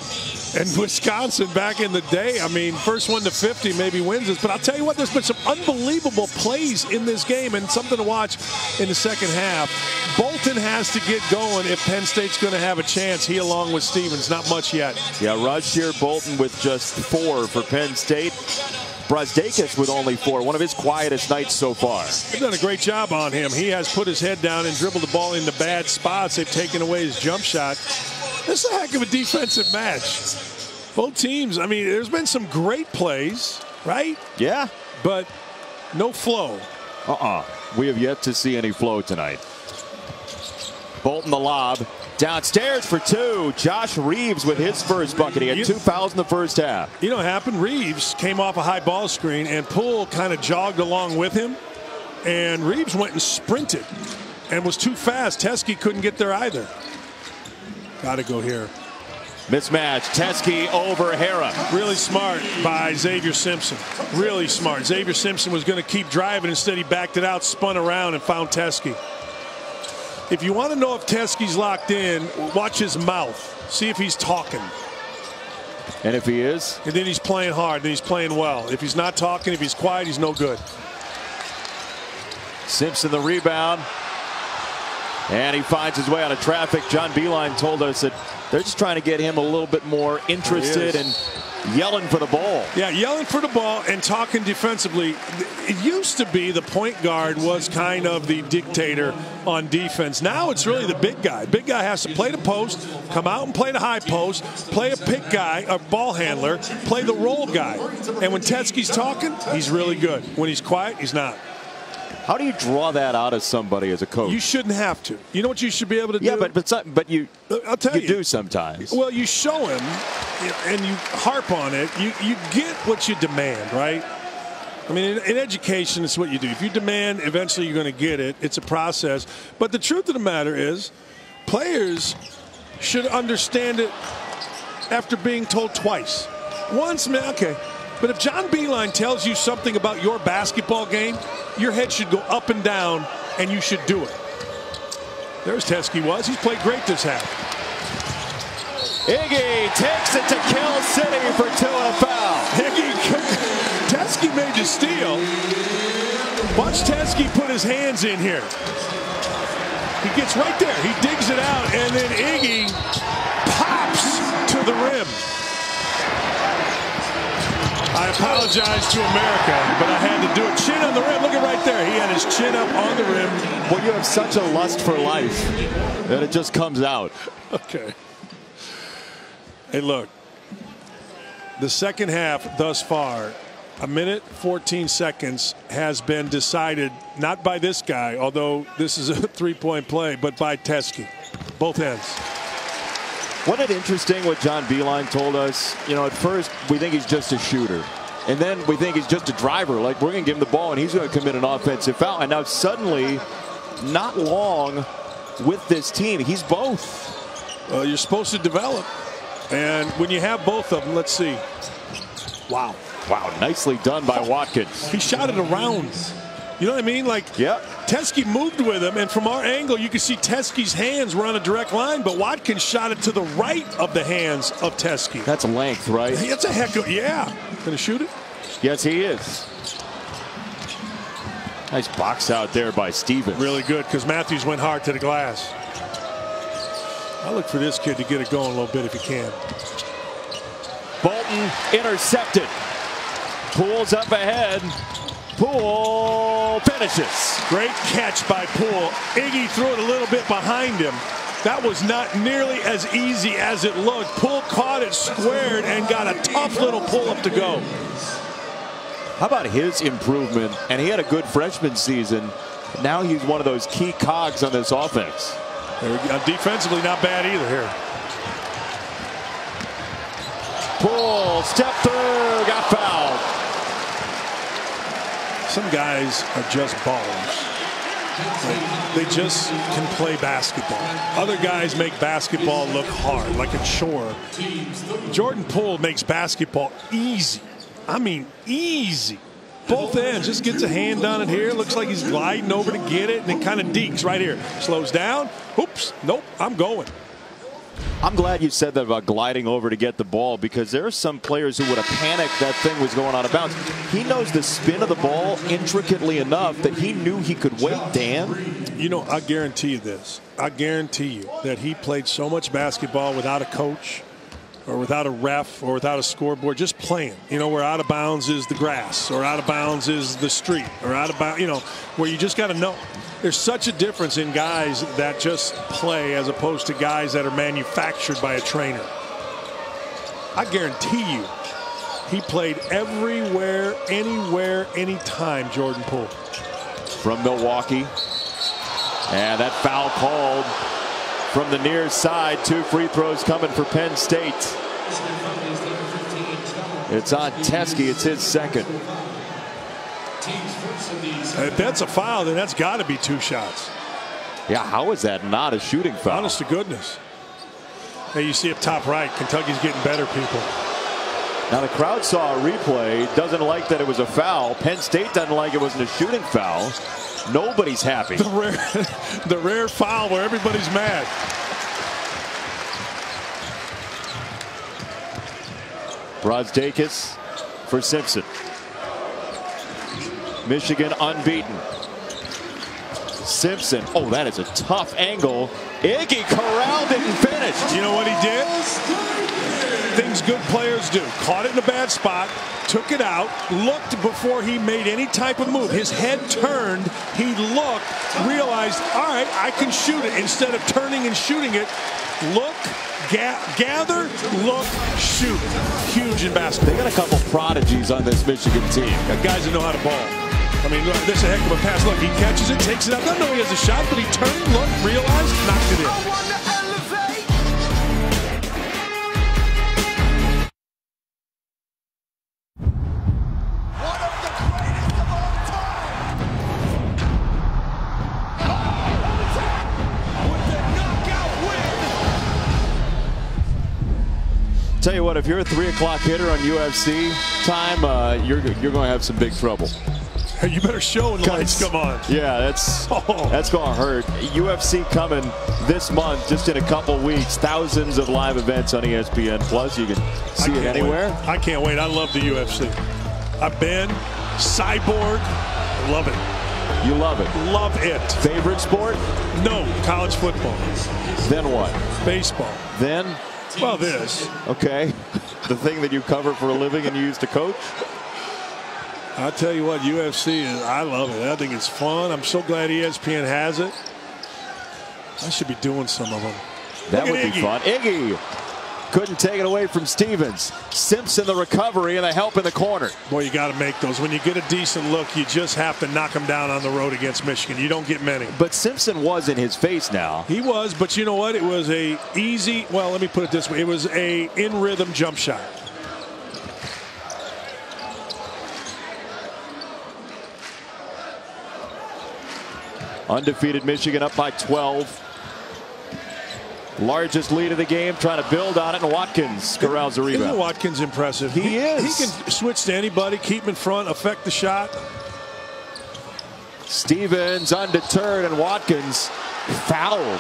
and Wisconsin back in the day. I mean, first one to 50 maybe wins this. But I'll tell you what, there's been some unbelievable plays in this game and something to watch in the second half. Bolton has to get going if Penn State's going to have a chance. He along with Stevens, not much yet. Yeah, Rasheer Bolton with just 4 for Penn State. Brazdeikis with only 4. One of his quietest nights so far. They've done a great job on him. He has put his head down and dribbled the ball into bad spots. They've taken away his jump shot. This is a heck of a defensive match. Both teams, I mean, there's been some great plays, right? Yeah. But no flow. We have yet to see any flow tonight. Bolton the lob. Downstairs for 2. Josh Reeves with his first bucket. He had 2 fouls in the first half. You know what happened? Reeves came off a high ball screen, and Poole kind of jogged along with him. And Reeves went and sprinted and was too fast. Teske couldn't get there either. Got to go here. Mismatch. Teske over Hara. Really smart by Xavier Simpson. Really smart. Xavier Simpson was going to keep driving. Instead, he backed it out, spun around, and found Teske. If you want to know if Teske's locked in, watch his mouth. See if he's talking. And if he is? And then he's playing hard, then he's playing well. If he's not talking, if he's quiet, he's no good. Simpson the rebound. And he finds his way out of traffic. John Beilein told us that they're just trying to get him a little bit more interested and yelling for the ball. Yeah, yelling for the ball and talking defensively. It used to be the point guard was kind of the dictator on defense. Now it's really the big guy. Big guy has to play the post, come out and play the high post, play a pick guy, a ball handler, play the roll guy. And when Teske's talking, he's really good. When he's quiet, he's not. How do you draw that out of somebody as a coach? You shouldn't have to. You know what you should be able to do? Yeah, but you do sometimes. Well, you show him and you harp on it. You get what you demand, right? I mean, in education, it's what you do. If you demand, eventually you're going to get it. It's a process. But the truth of the matter is, players should understand it after being told twice. Once, man, okay. But if John Beilein tells you something about your basketball game, your head should go up and down, and you should do it. There's Teskey was. He's played great this half. Iggy takes it to Kill City for 2 and a foul. Teskey made the steal. Watch Teskey put his hands in here. He gets right there. He digs it out, and then Iggy pops to the rim. I apologize to America, but I had to do it. Chin on the rim. Look at right there. He had his chin up on the rim. Well, you have such a lust for life that it just comes out. Okay. Hey, look. The second half thus far, 1:14 has been decided not by this guy, although this is a three-point play, but by Teskey. Both ends. Wasn't it interesting what John Beilein told us? You know, at first we think he's just a shooter, and then we think he's just a driver. Like, we're going to give him the ball and he's going to commit an offensive foul. And now suddenly, not long with this team, he's both. Well, you're supposed to develop, and when you have both of them, let's see. Wow. Wow, nicely done by Watkins. He shot it around. You know what I mean? Like, yep. Teskey moved with him, and from our angle, you can see Teskey's hands were on a direct line, but Watkins shot it to the right of the hands of Teskey. That's length, right? Hey, that's a heck of, yeah. Gonna shoot it? Yes, he is. Nice box out there by Stevens. Really good, because Matthews went hard to the glass. I look for this kid to get it going a little bit if he can. Bolton intercepted. Poole's up ahead. Poole finishes. Great catch by Poole. Iggy threw it a little bit behind him. That was not nearly as easy as it looked. Poole caught it squared and got a tough little pull up to go. How about his improvement? And he had a good freshman season. Now he's one of those key cogs on this offense. Defensively, not bad either here. Poole, step through, got fouled. Some guys are just ballers. They just can play basketball. Other guys make basketball look hard, like a chore. Jordan Poole makes basketball easy. I mean, easy. Both ends. Just gets a hand on it here. Looks like he's gliding over to get it, and then kind of dekes right here. Slows down. Oops. Nope. I'm going. I'm glad you said that about gliding over to get the ball, because there are some players who would have panicked that thing was going out of bounds. He knows the spin of the ball intricately enough that he knew he could wait, Dan. You know, I guarantee you this. I guarantee you that he played so much basketball without a coach or without a ref or without a scoreboard, just playing. You know, where out of bounds is the grass, or out of bounds is the street, or out of bounds, you know, where you just got to know. There's such a difference in guys that just play as opposed to guys that are manufactured by a trainer. I guarantee you, he played everywhere, anywhere, anytime, Jordan Poole. From Milwaukee. And that foul called from the near side. 2 free throws coming for Penn State. It's on Teskey. It's his second. If that's a foul, then that's got to be 2 shots. Yeah, how is that not a shooting foul? Honest to goodness. Hey, you see up top right, Kentucky's getting better, people. Now the crowd saw a replay, doesn't like that it was a foul. Penn State doesn't like it wasn't a shooting foul. Nobody's happy. The rare foul where everybody's mad. Brazdeikis for Simpson. Michigan unbeaten. Simpson. Oh, that is a tough angle. Iggy corralled it and finished. You know what he did? Things good players do. Caught it in a bad spot, took it out, looked before he made any type of move. His head turned, he looked, realized, all right, I can shoot it. Instead of turning and shooting it, look, gather, look, shoot. Huge in basketball. They got a couple prodigies on this Michigan team. Got guys that know how to ball. I mean, look, this is a heck of a pass. Look, he catches it, takes it up. Doesn't know he has a shot, but he turned, looked, realized, knocked it in. Tell you what, if you're a 3 o'clock hitter on UFC time, you're going to have some big trouble. You better show when the lights come on. Yeah, that's going to hurt. UFC coming this month, just in a couple weeks. Thousands of live events on ESPN Plus. You can see it anywhere. I can't wait. I love the UFC. I've been Cyborg. Love it. You love it. Love it. Favorite sport? No, college football. Then what? Baseball. Then? Well, this. Okay. The thing that you cover for a living and you use to coach? I'll tell you what, UFC is, I love it. I think it's fun. I'm so glad ESPN has it. I should be doing some of them. That would be fun. Iggy couldn't take it away from Stevens. Simpson the recovery and the help in the corner. Boy, you got to make those. When you get a decent look, you just have to knock them down on the road against Michigan. You don't get many. But Simpson was in his face now. He was, but you know what? It was a easy, well, let me put it this way. It was a in-rhythm jump shot. Undefeated Michigan up by 12. Largest lead of the game, trying to build on it, and Watkins corrals the rebound. Isn't Watkins impressive? He is. He can switch to anybody, keep him in front, affect the shot. Stevens undeterred, and Watkins fouled.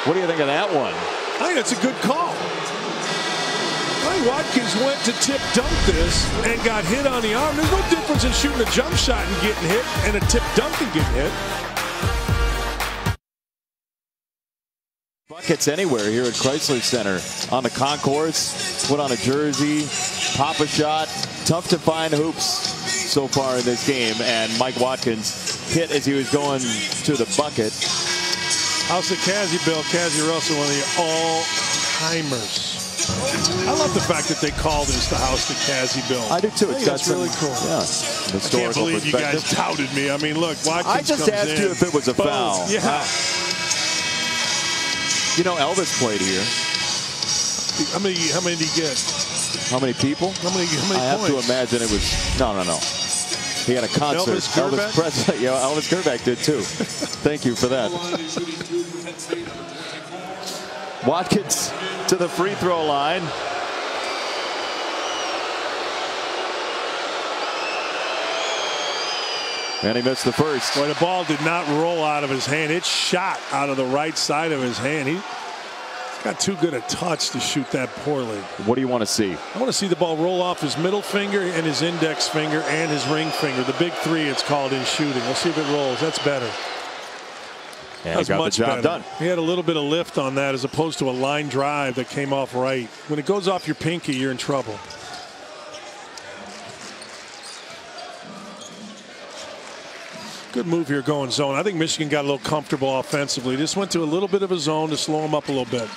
What do you think of that one? I think that's a good call. I think Watkins went to tip dunk this and got hit on the arm. There's no difference in shooting a jump shot and getting hit and a tip dunk and getting hit. Buckets anywhere here at Chrysler Center. On the concourse, put on a jersey, pop a shot. Tough to find hoops so far in this game, and Mike Watkins hit as he was going to the bucket. House of Cassie, Bill. Cassie Russell, one of the all-timers. I love the fact that they call this the House of Cassie, Bill. I do too. It's got really cool. Yeah, I can't believe you guys touted me. I mean, look, Watkins I just asked you if it was a foul. Yeah. You know, Elvis played here. How many did he get? How many people? How many I have points? to imagine it was no. He had a concert. Elvis Presley. Yeah, Elvis Gerback did too. Thank you for that. Watkins to the free throw line. And he missed the first. Boy, the ball did not roll out of his hand. It shot out of the right side of his hand. He's got too good a touch to shoot that poorly. What do you want to see? I want to see the ball roll off his middle finger and his index finger and his ring finger. The big three, it's called in shooting. Let's see if it rolls. That's better. And he got the job done. He had a little bit of lift on that as opposed to a line drive that came off right. When it goes off your pinky, you're in trouble. Good move here going zone. I think Michigan got a little comfortable offensively. Just went to a little bit of a zone to slow him up a little bit.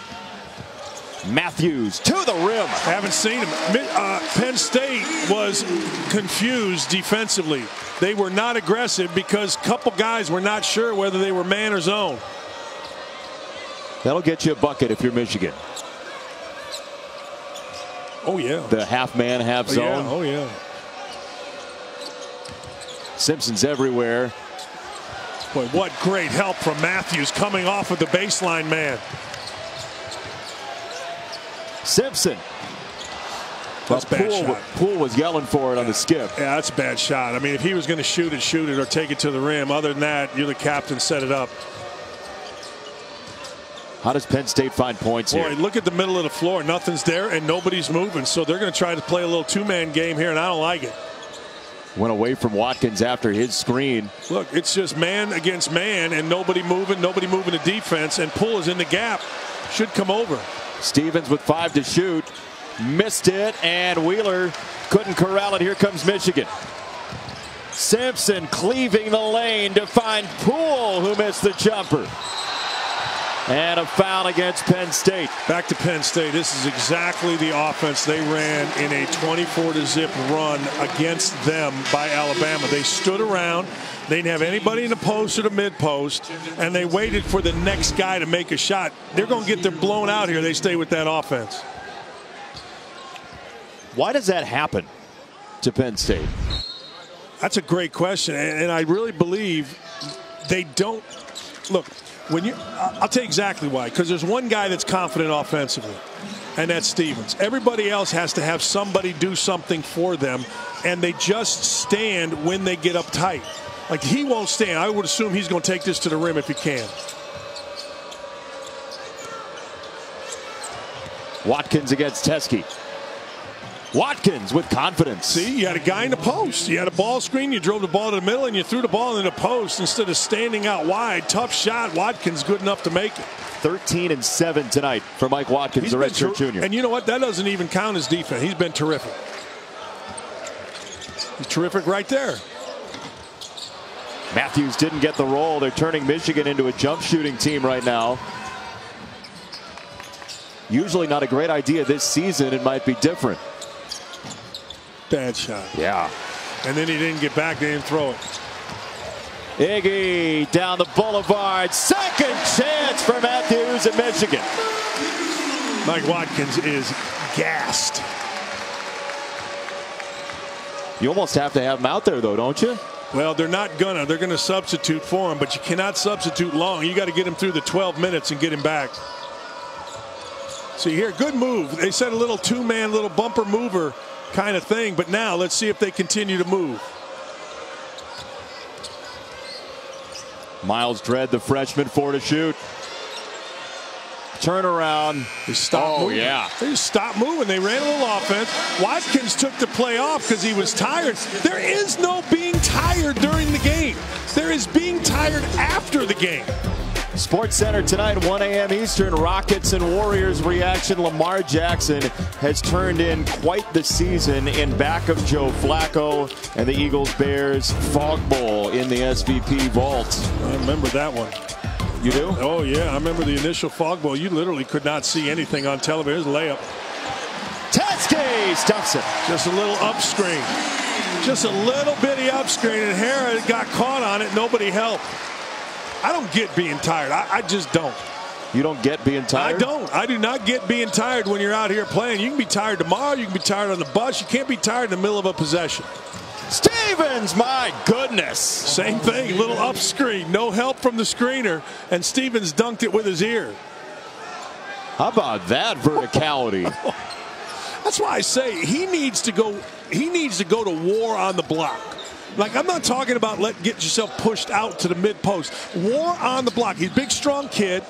Matthews to the rim. I haven't seen him. Penn State was confused defensively. They were not aggressive because a couple guys were not sure whether they were man or zone. That'll get you a bucket if you're Michigan. Oh, yeah. The half man, half zone. Oh, yeah. Simpson's everywhere. Boy, what great help from Matthews coming off of the baseline man. Simpson. That's a bad shot. Poole was yelling for it on the skip. Yeah, that's a bad shot. I mean, if he was going to shoot it or take it to the rim. Other than that, you're the captain, set it up. How does Penn State find points here? Boy, look at the middle of the floor. Nothing's there and nobody's moving. So they're going to try to play a little two-man game here, and I don't like it. Went away from Watkins after his screen. Look, it's just man against man and nobody moving to defense, and Poole is in the gap. Should come over. Stevens with 5 to shoot. Missed it, and Wheeler couldn't corral it. Here comes Michigan. Simpson cleaving the lane to find Poole, who missed the jumper. And a foul against Penn State. Back to Penn State. This is exactly the offense they ran in a 24-0 run against them by Alabama. They stood around. They didn't have anybody in the post or the mid post, and they waited for the next guy to make a shot. They're going to get them blown out here. They stay with that offense. Why does that happen to Penn State? That's a great question, and I really believe they don't. Look, I'll tell you exactly why. Because there's one guy that's confident offensively, and that's Stevens. Everybody else has to have somebody do something for them, and they just stand when they get uptight. Like, he won't stand. I would assume he's going to take this to the rim if he can. Watkins against Teskey. Watkins with confidence. See, you had a guy in the post. You had a ball screen. You drove the ball to the middle, and you threw the ball in the post instead of standing out wide. Tough shot. Watkins good enough to make it. 13 and 7 tonight for Mike Watkins, the redshirt junior. And you know what? That doesn't even count as defense. He's been terrific. He's terrific right there. Matthews didn't get the roll. They're turning Michigan into a jump shooting team right now. Usually not a great idea. This season it might be different. Bad shot. Yeah. And then he didn't get back. They didn't throw it. Iggy down the boulevard. Second chance for Matthews in Michigan. Mike Watkins is gassed. You almost have to have him out there, though, don't you? Well, they're not gonna. They're gonna substitute for him, but you cannot substitute long. You got to get him through the 12 minutes and get him back. See here, good move. They said a little two-man, little bumper mover kind of thing, but now let's see if they continue to move. Miles Dredd, the freshman, 4 to shoot. Turnaround. They stopped moving. Yeah. They just stopped moving. They ran a little offense. Watkins took the play off because he was tired. There is no being tired during the game. There is being tired after the game. Sports Center tonight, 1 a.m. Eastern. Rockets and Warriors reaction. Lamar Jackson has turned in quite the season in back of Joe Flacco and the Eagles-Bears Fog Bowl in the SVP vault. I remember that one. You do? Oh, yeah. I remember the initial Fog Bowl. You literally could not see anything on television. There's a layup. Teskey stuffs it. Just a little up screen. Just a little bitty up screen, and Harris got caught on it. Nobody helped. I don't get being tired. I just don't. You don't get being tired? I don't. I do not get being tired when you're out here playing. You can be tired tomorrow. You can be tired on the bus. You can't be tired in the middle of a possession. Stevens, my goodness. Same thing, little up screen. No help from the screener, and Stevens dunked it with his ear. How about that verticality? That's why I say he needs to go to war on the block. Like, I'm not talking about get yourself pushed out to the mid post. War on the block. He's a big, strong kid.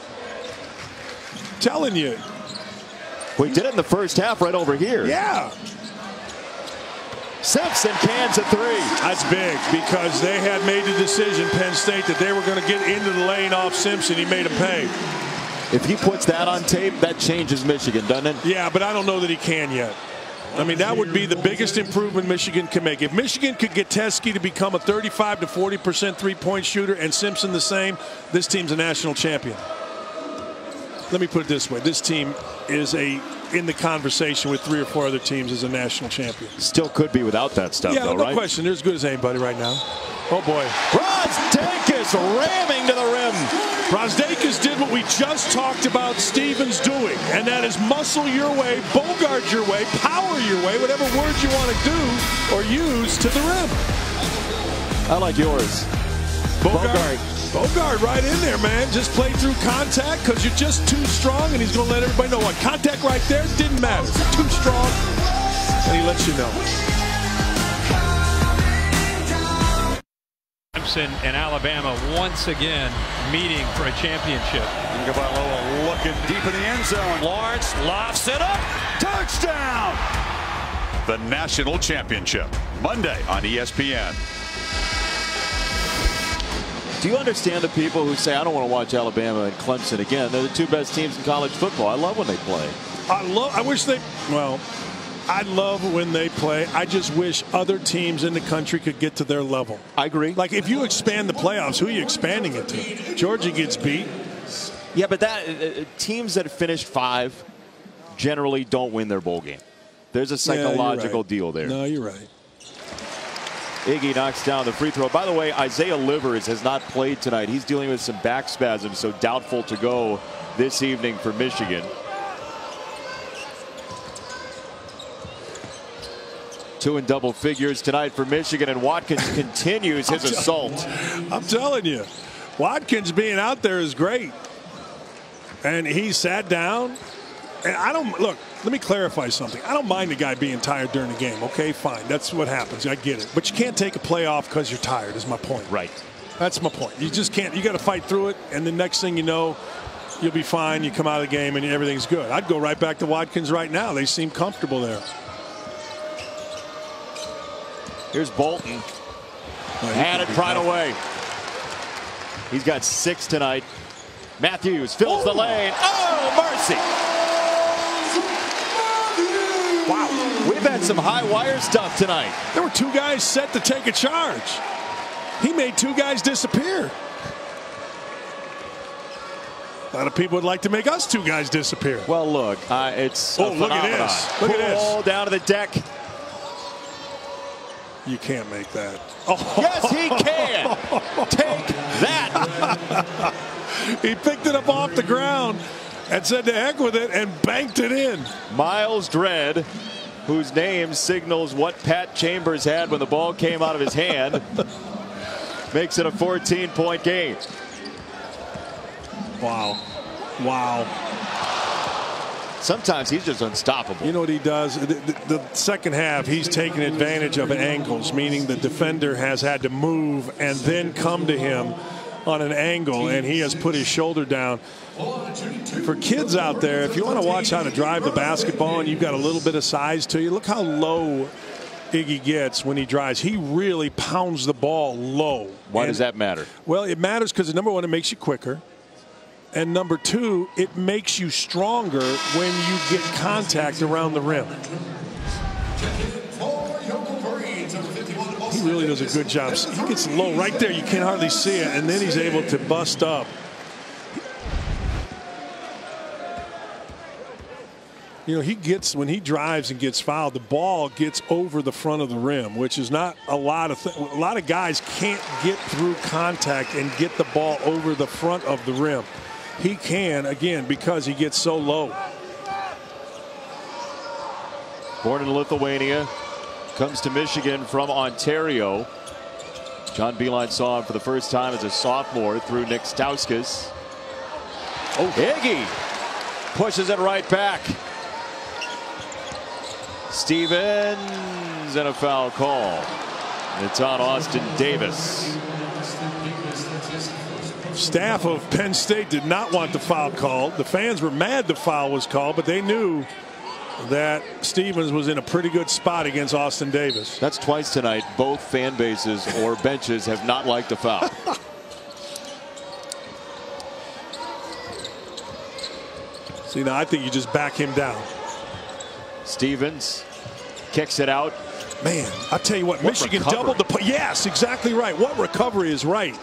Telling you. We did it in the first half right over here. Yeah. Simpson cans a 3. That's big because they had made the decision, Penn State, that they were going to get into the lane off Simpson. He made him pay. If he puts that on tape, that changes Michigan, doesn't it? Yeah, but I don't know that he can yet. I mean, that would be the biggest improvement Michigan can make. If Michigan could get Teskey to become a 35 to 40% three-point shooter and Simpson the same, this team's a national champion. Let me put it this way. This team is in the conversation with 3 or 4 other teams as a national champion. Still could be without that stuff, yeah, though, no right? question. They're as good as anybody right now. Oh, boy. Brosdakis ramming to the rim. Brosdakis did what we just talked about Stevens doing, and that is muscle your way, bogart your way, power your way, whatever word you want to do or use to the rim. I like yours. Bogart right in there, man. Just play through contact because you're just too strong, and he's going to let everybody know what. Contact right there didn't matter. Too strong, and he lets you know. Clemson and Alabama once again meeting for a championship. Gaballoa looking deep in the end zone. Lawrence lofts it up. Touchdown! The national championship, Monday on ESPN. Do you understand the people who say, I don't want to watch Alabama and Clemson again? They're the 2 best teams in college football. I love when they play. I wish they, well, I love when they play. I just wish other teams in the country could get to their level. I agree. Like, if you expand the playoffs, who are you expanding it to? Georgia gets beat. Yeah, but teams that finish 5 generally don't win their bowl game. There's a psychological deal there. No, you're right. Iggy knocks down the free throw. By the way, Isaiah Livers has not played tonight. He's dealing with some back spasms, so doubtful to go this evening for Michigan. 2 in double figures tonight for Michigan, and Watkins continues his assault. I'm telling you, Watkins being out there is great. And he sat down, And I don't look. Let me clarify something. I don't mind the guy being tired during the game. Okay, fine. That's what happens. I get it. But you can't take a play off because you're tired. Is my point. Right. That's my point. You just can't. You got to fight through it, and the next thing you know, you'll be fine. You come out of the game, and everything's good. I'd go right back to Watkins right now. They seem comfortable there. Here's Bolton. Had it right away. He's got 6 tonight. Matthews fills the lane. Oh, mercy. Wow. We've had some high wire stuff tonight. There were 2 guys set to take a charge. He made 2 guys disappear. A lot of people would like to make us 2 guys disappear. Well, look, it's look at this. Look at this. Down to the deck. You can't make that. Oh. Yes, he can. Take that. He picked it up off the ground and said to heck with it and banked it in. Miles Dredd, whose name signals what Pat Chambers had when the ball came out of his hand, makes it a 14-point game. Wow. Wow. Sometimes he's just unstoppable. You know what he does? The second half, he's taking advantage of angles, meaning the defender has had to move and then come to him on an angle, and he has put his shoulder down. For kids out there, if you want to watch how to drive the basketball and you've got a little bit of size to you, look how low Iggy gets when he drives. He really pounds the ball low. Why does that matter? Well, it matters because, number one, it makes you quicker. And number 2, it makes you stronger when you get contact around the rim. He really does a good job. He gets low right there. You can't hardly see it. And then he's able to bust up. You know, when he drives and gets fouled, the ball gets over the front of the rim, which is not a lot of guys can't get through contact and get the ball over the front of the rim. He can, again, because he gets so low. Born in Lithuania, comes to Michigan from Ontario. John Beilein saw him for the first time as a sophomore through Nick Stauskas. Oh, Iggy pushes it right back. Stevens and a foul call. It's on Austin Davis. Staff of Penn State did not want the foul called. The fans were mad the foul was called, but they knew that Stevens was in a pretty good spot against Austin Davis. That's twice tonight. Both fan bases or benches have not liked the foul. See, now I think you just back him down. Stevens kicks it out. Man, I'll tell you what, Michigan doubled the. Yes, exactly right. What recovery is right.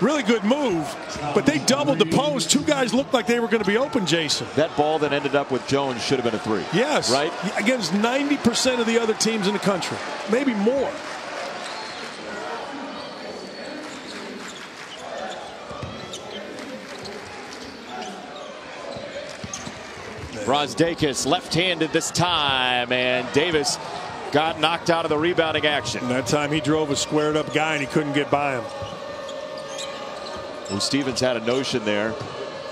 Really good move, but they doubled the post. 2 guys looked like they were going to be open, Jason. That ball that ended up with Jones should have been a 3. Yes. Right? Against 90% of the other teams in the country. Maybe more. Brosdakis left-handed this time, and Davis got knocked out of the rebounding action. And that time he drove a squared-up guy, and he couldn't get by him. Well, Stevens had a notion there.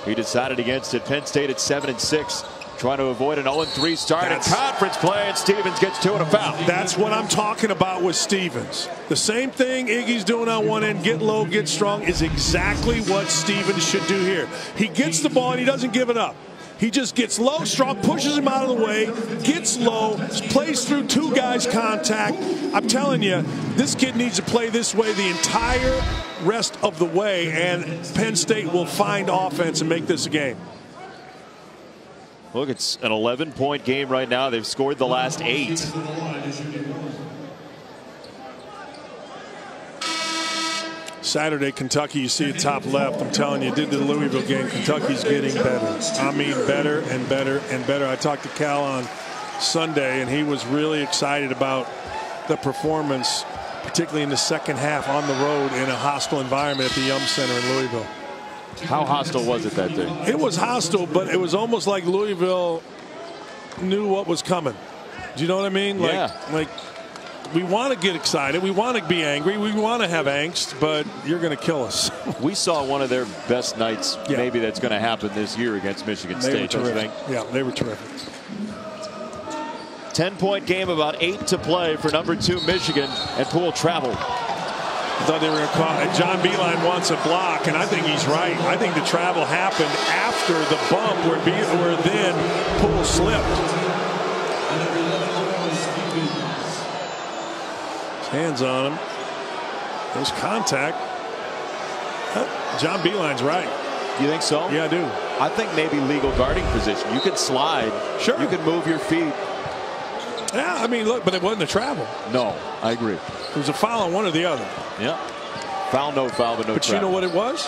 He decided against it. Penn State at 7-6, trying to avoid an 0-3 start in conference play, and Stevens gets 2 and a foul. That's what I'm talking about with Stevens. The same thing Iggy's doing on one end, get low, get strong, is exactly what Stevens should do here. He gets the ball and he doesn't give it up. He just gets low, strong, pushes him out of the way, gets low, plays through 2 guys' contact. I'm telling you, this kid needs to play this way the entire rest of the way, and Penn State will find offense and make this a game. Look, it's an 11-point game right now. They've scored the last 8. Saturday, Kentucky, you see it top left. I'm telling you, did the Louisville game. Kentucky's getting better. I mean, better and better and better. I talked to Cal on Sunday, and he was really excited about the performance, particularly in the second half on the road in a hostile environment at the Yum Center in Louisville. How hostile was it that day? It was hostile, but it was almost like Louisville knew what was coming. Do you know what I mean? Yeah. Like we want to get excited. We want to be angry. We want to have angst, but you're going to kill us. We saw one of their best nights, maybe that's going to happen this year against Michigan State, don't you think? Yeah, they were terrific. 10-point game, about 8 to play for number 2 Michigan, and Poole traveled. I thought they were going to call it. John Beilein wants a block, and I think he's right. I think the travel happened after the bump where then Poole slipped. Hands on him. There's contact. John Beilein's right. You think so? Yeah, I do. I think maybe legal guarding position. You can slide. Sure. You can move your feet. Yeah, I mean, look, but it wasn't a travel. No, I agree. It was a foul on one or the other. Yeah. Foul, no foul, but no travel. But you know what it was?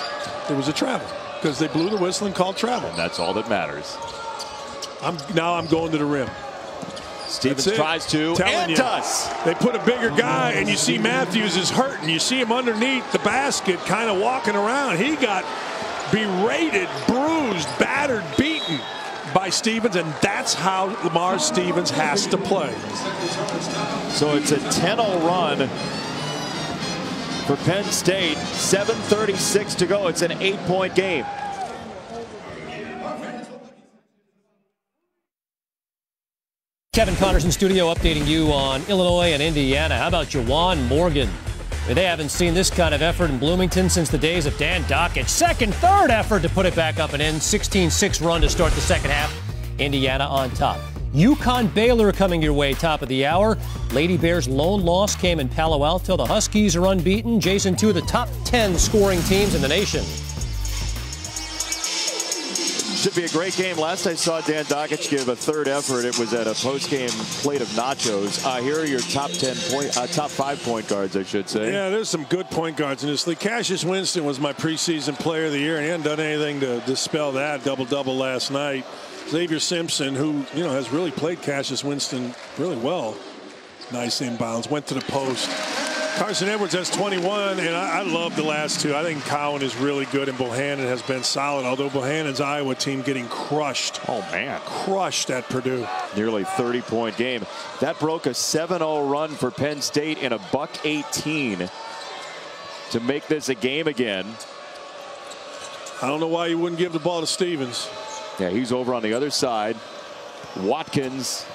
It was a travel because they blew the whistle and called travel. And that's all that matters. Now I'm going to the rim. Stevens tries to and does. They put a bigger guy, and you see Matthews is hurting. You see him underneath the basket kind of walking around. He got berated, bruised, battered, beaten by Stevens, and that's how Lamar Stevens has to play. So it's a 10-0 run for Penn State. 7:36 to go. It's an 8-point game. Kevin Connors in studio updating you on Illinois and Indiana. How about Juwan Morgan? I mean, they haven't seen this kind of effort in Bloomington since the days of Dan Dockich. Third effort to put it back up and in. 16-6 run to start the second half. Indiana on top. UConn Baylor coming your way top of the hour. Lady Bears' lone loss came in Palo Alto. The Huskies are unbeaten. Jason, 2 of the top 10 scoring teams in the nation. Should be a great game. Last I saw Dan Dockich give a third effort, it was at a post-game plate of nachos. Here are your top 5 point guards, I should say. Yeah, there's some good point guards in this league. Cassius Winston was my preseason player of the year, and he hadn't done anything to dispel that. Double-double last night. Xavier Simpson, who has really played Cassius Winston really well. Nice inbounds, went to the post. Carson Edwards has 21, and I love the last two. I think Cowan is really good, and Bohannon has been solid, although Bohannon's Iowa team getting crushed. Oh, man. Crushed at Purdue. Nearly 30-point game. That broke a 7-0 run for Penn State in a $118 to make this a game again. I don't know why you wouldn't give the ball to Stevens. Yeah, he's over on the other side. Watkins,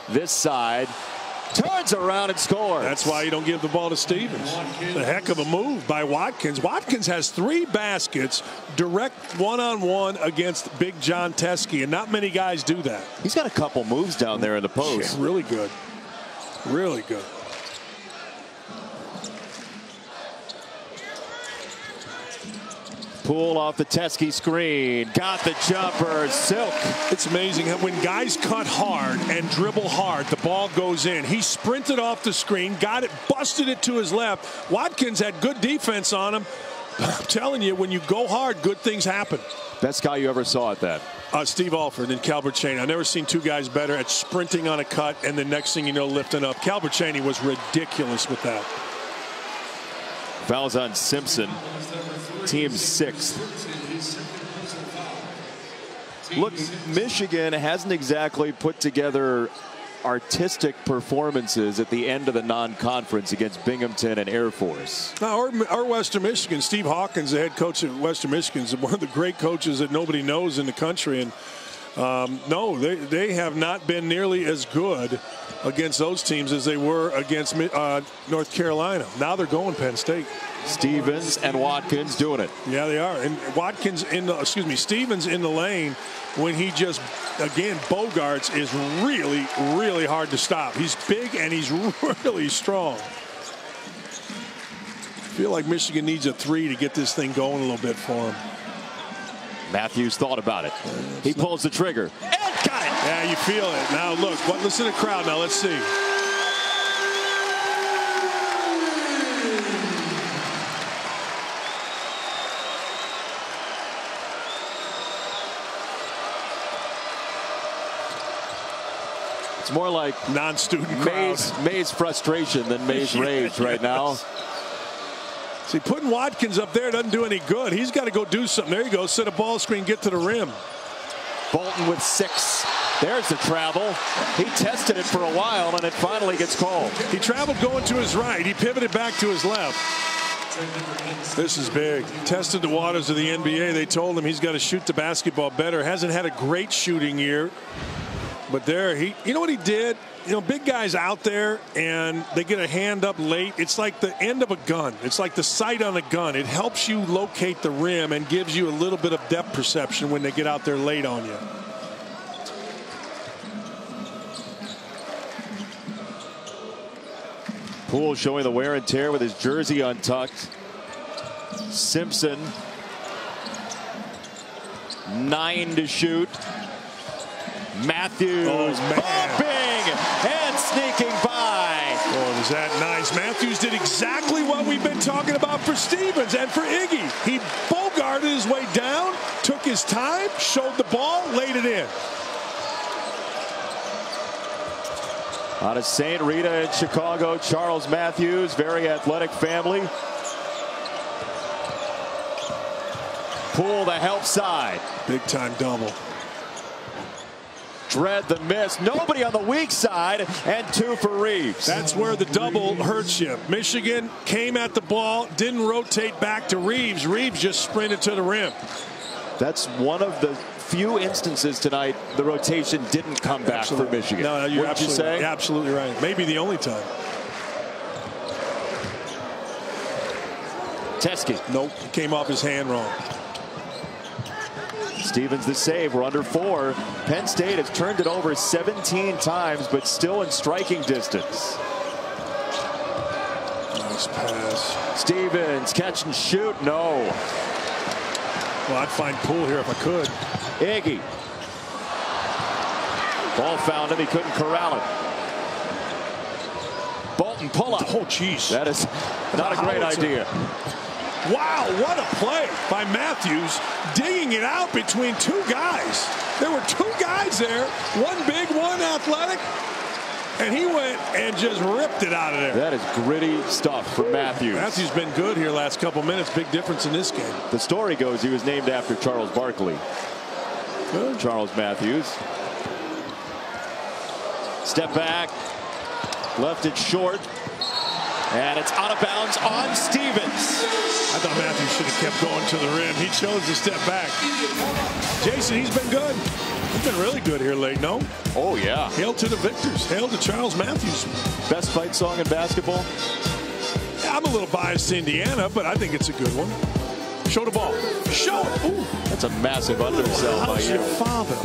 this side. Turns around and scores. That's why you don't give the ball to Stevens. A heck of a move by Watkins. Watkins has 3 baskets, direct one-on-one against Big John Teske, and not many guys do that. He's got a couple moves down there in the post. Yeah, really good. Really good. Poole off the Teske screen. Got the jumper. Silk. It's amazing how when guys cut hard and dribble hard, the ball goes in. He sprinted off the screen, got it, busted it to his left. Watkins had good defense on him. I'm telling you, when you go hard, good things happen. Best guy you ever saw at that? Steve Alford and Calbert Cheney. I've never seen 2 guys better at sprinting on a cut and the next thing you know, lifting up. Calbert Cheney was ridiculous with that. Fouls on Simpson. Team 6th. Look, Michigan hasn't exactly put together artistic performances at the end of the non-conference against Binghamton and Air Force. Now, our Western Michigan, Steve Hawkins, the head coach at Western Michigan, is one of the great coaches that nobody knows in the country. And no, they have not been nearly as good against those teams as they were against North Carolina. Now they're going Penn State. Stevens and Watkins doing it. Yeah, they are. And Watkins Stevens in the lane when he just, again, Bogarts is really, really hard to stop. He's big and he's really strong. I feel like Michigan needs a 3 to get this thing going a little bit for him. Matthews thought about it. He pulls the trigger. And got it. Yeah, you feel it. Now, look, listen to the crowd now. Let's see. It's more like non-student crowd. May's frustration than May's rage right now. See, putting Watkins up there doesn't do any good. He's got to go do something. There you go. Set a ball screen, get to the rim. Bolton with 6. There's the travel. He tested it for a while, and it finally gets called. He traveled going to his right. He pivoted back to his left. This is big. Tested the waters of the NBA. They told him he's got to shoot the basketball better. Hasn't had a great shooting year. But there, you know what he did? You know, big guys out there, and they get a hand up late. It's like the end of a gun. It's like the sight on a gun. It helps you locate the rim and gives you a little bit of depth perception when they get out there late on you. Poole showing the wear and tear with his jersey untucked. Simpson, 9 to shoot. Matthews bumping and sneaking by. Oh, was that nice? Matthews did exactly what we've been talking about for Stevens and for Iggy. He bogarted his way down, took his time, showed the ball, laid it in. Out of St. Rita in Chicago, Charles Matthews, very athletic family. Poole the help side. Big time double. Dread the miss. Nobody on the weak side, and 2 for Reeves. That's where the double hurts you. Michigan came at the ball, didn't rotate back to Reeves. Reeves just sprinted to the rim. That's one of the few instances tonight the rotation didn't come back for Michigan. No, you're absolutely right. Maybe the only time. Teskey. Nope, came off his hand wrong. Stevens the save. We're under 4. Penn State has turned it over 17 times, but still in striking distance. Nice pass. Stevens catch and shoot. No. Well, I'd find Poole here if I could. Iggy. Ball found him. He couldn't corral it. Bolton pull up. Oh, jeez. That is not a great idea. Wow, what a play by Matthews, digging it out between 2 guys. There were 2 guys there, one big, one athletic, and he went and just ripped it out of there. That is gritty stuff for Matthews. Matthews been good here last couple minutes. Big difference in this game. The story goes he was named after Charles Barkley. Good. Charles Matthews. Step back. Left it short. And it's out of bounds on Stevens. I thought Matthews should have kept going to the rim. He chose to step back. Jason, he's been good. He's been really good here late, no? Oh, yeah. Hail to the victors. Hail to Charles Matthews. Best fight song in basketball? I'm a little biased to Indiana, but I think it's a good one. Show the ball. Show it. Ooh. That's a massive undersell by you. Your father.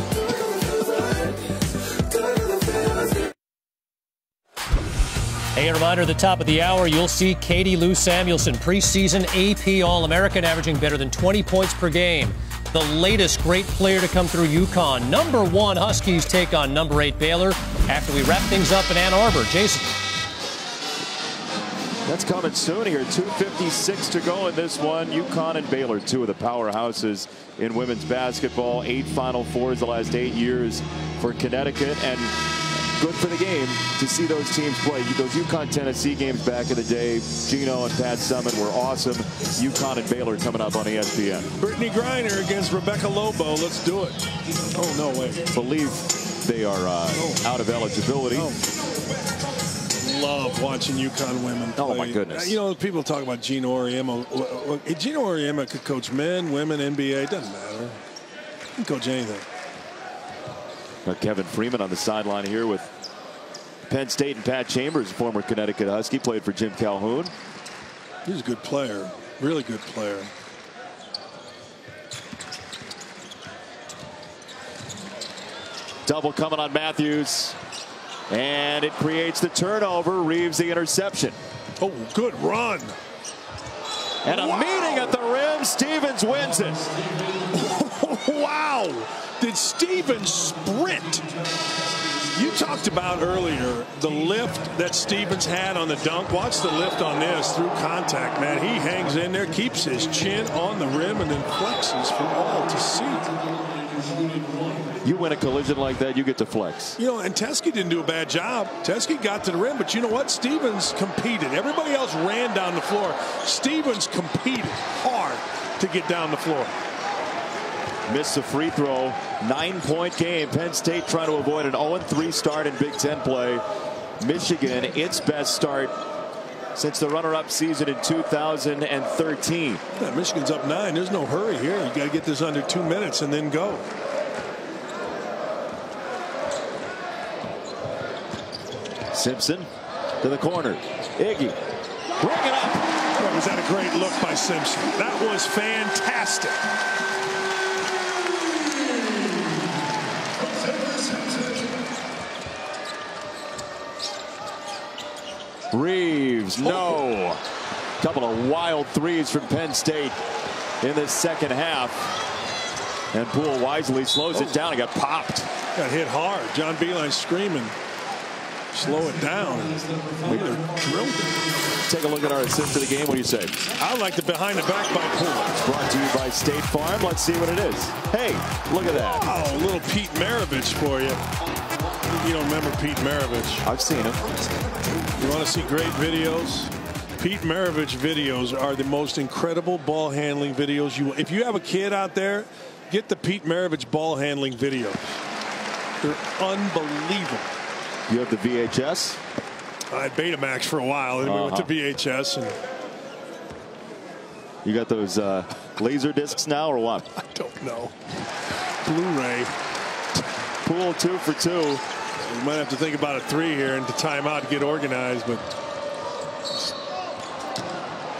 Hey, a reminder at the top of the hour, you'll see Katie Lou Samuelson, preseason AP All-American, averaging better than 20 points per game. The latest great player to come through UConn. #1 Huskies take on #8 Baylor after we wrap things up in Ann Arbor. Jason. That's coming soon here. 2:56 to go in this one. UConn and Baylor, 2 of the powerhouses in women's basketball. 8 Final Fours the last 8 years for Connecticut, and good for the game to see those teams play. Those UConn-Tennessee games back in the day, Gino and Pat Summitt were awesome. UConn and Baylor coming up on ESPN. Brittany Griner against Rebecca Lobo. Let's do it. Oh, no way. Believe they are out of eligibility. Oh. Love watching UConn women play. Oh, my goodness. You know, people talk about Gino Auriemma. Gino Auriemma could coach men, women, NBA. It doesn't matter. He can coach anything. Kevin Freeman on the sideline here with Penn State, and Pat Chambers, former Connecticut Husky, played for Jim Calhoun. He's a good player, really good player. Double coming on Matthews, and it creates the turnover. Reeves the interception. Oh, good run. And a meeting at the rim. Stevens wins it. Wow. Did Stevens sprint? You talked about earlier the lift that Stevens had on the dunk. Watch the lift on this through contact, man. He hangs in there, keeps his chin on the rim, and then flexes for all to see. You win a collision like that, you get to flex. You know, and Teskey didn't do a bad job. Teskey got to the rim, but you know what? Stevens competed. Everybody else ran down the floor. Stevens competed hard to get down the floor. Missed the free throw. 9-point game. Penn State trying to avoid an 0-3 start in Big Ten play. Michigan, its best start since the runner-up season in 2013. Yeah, Michigan's up 9. There's no hurry here. You got to get this under 2 minutes and then go. Simpson to the corner. Iggy, bring it up. Boy, was that a great look by Simpson. That was fantastic. Reeves, no. Couple of wild threes from Penn State in the second half. And Poole wisely slows it down. He got popped. Got hit hard. John Beilein screaming. Slow it down. Drilled it. Take a look at our assist to the game. What do you say? I like the behind the back by Poole. It's brought to you by State Farm. Let's see what it is. Hey, look at that. Oh, a little Pete Maravich for you. You don't remember Pete Maravich? I've seen him. You want to see great videos? Pete Maravich videos are the most incredible ball handling videos. If you have a kid out there, get the Pete Maravich ball handling videos. They're unbelievable. You have the VHS? I had Betamax for a while, and we went to VHS. And you got those laser discs now, or what? I don't know. Blu-ray. Poole 2 for 2. We might have to think about a 3 here and to time out to get organized, but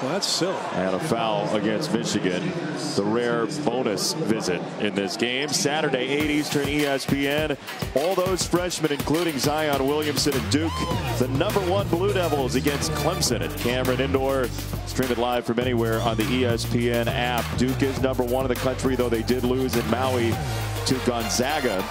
well, that's silly. And a foul against Michigan. The rare bonus visit in this game. Saturday, 8 Eastern, ESPN. All those freshmen, including Zion Williamson and Duke. The #1 Blue Devils against Clemson at Cameron Indoor. Stream it live from anywhere on the ESPN app. Duke is #1 in the country, though they did lose in Maui to Gonzaga.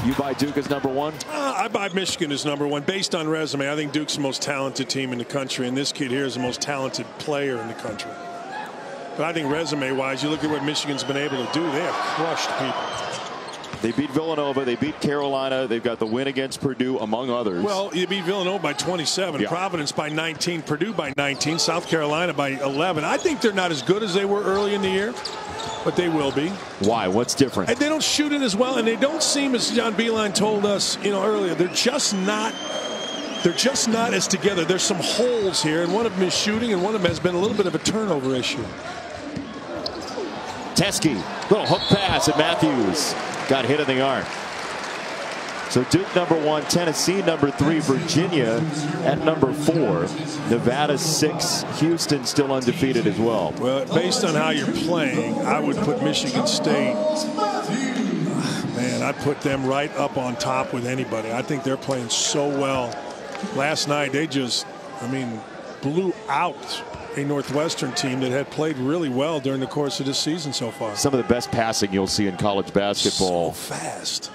You buy Duke as #1? I buy Michigan as #1 based on resume. I think Duke's the most talented team in the country, and this kid here is the most talented player in the country. But I think resume-wise, you look at what Michigan's been able to do. They have crushed people. They beat Villanova. They beat Carolina. They've got the win against Purdue, among others. Well, you beat Villanova by 27, yeah. Providence by 19, Purdue by 19, South Carolina by 11. I think they're not as good as they were early in the year, but they will be. Why? What's different? And they don't shoot it as well, and they don't seem, as John Beilein told us, earlier, they're just not as together. There's some holes here, and one of them is shooting, and one of them has been a little bit of a turnover issue. Teskey, little hook pass at Matthews. Got hit in the arm. So Duke #1, Tennessee #3, Virginia at #4, Nevada 6, Houston still undefeated as well. Well, based on how you're playing, I would put Michigan State. Man, I'd put them right up on top with anybody. I think they're playing so well. Last night they just, blew out a Northwestern team that had played really well during the course of this season so far. Some of the best passing you'll see in college basketball. So fast.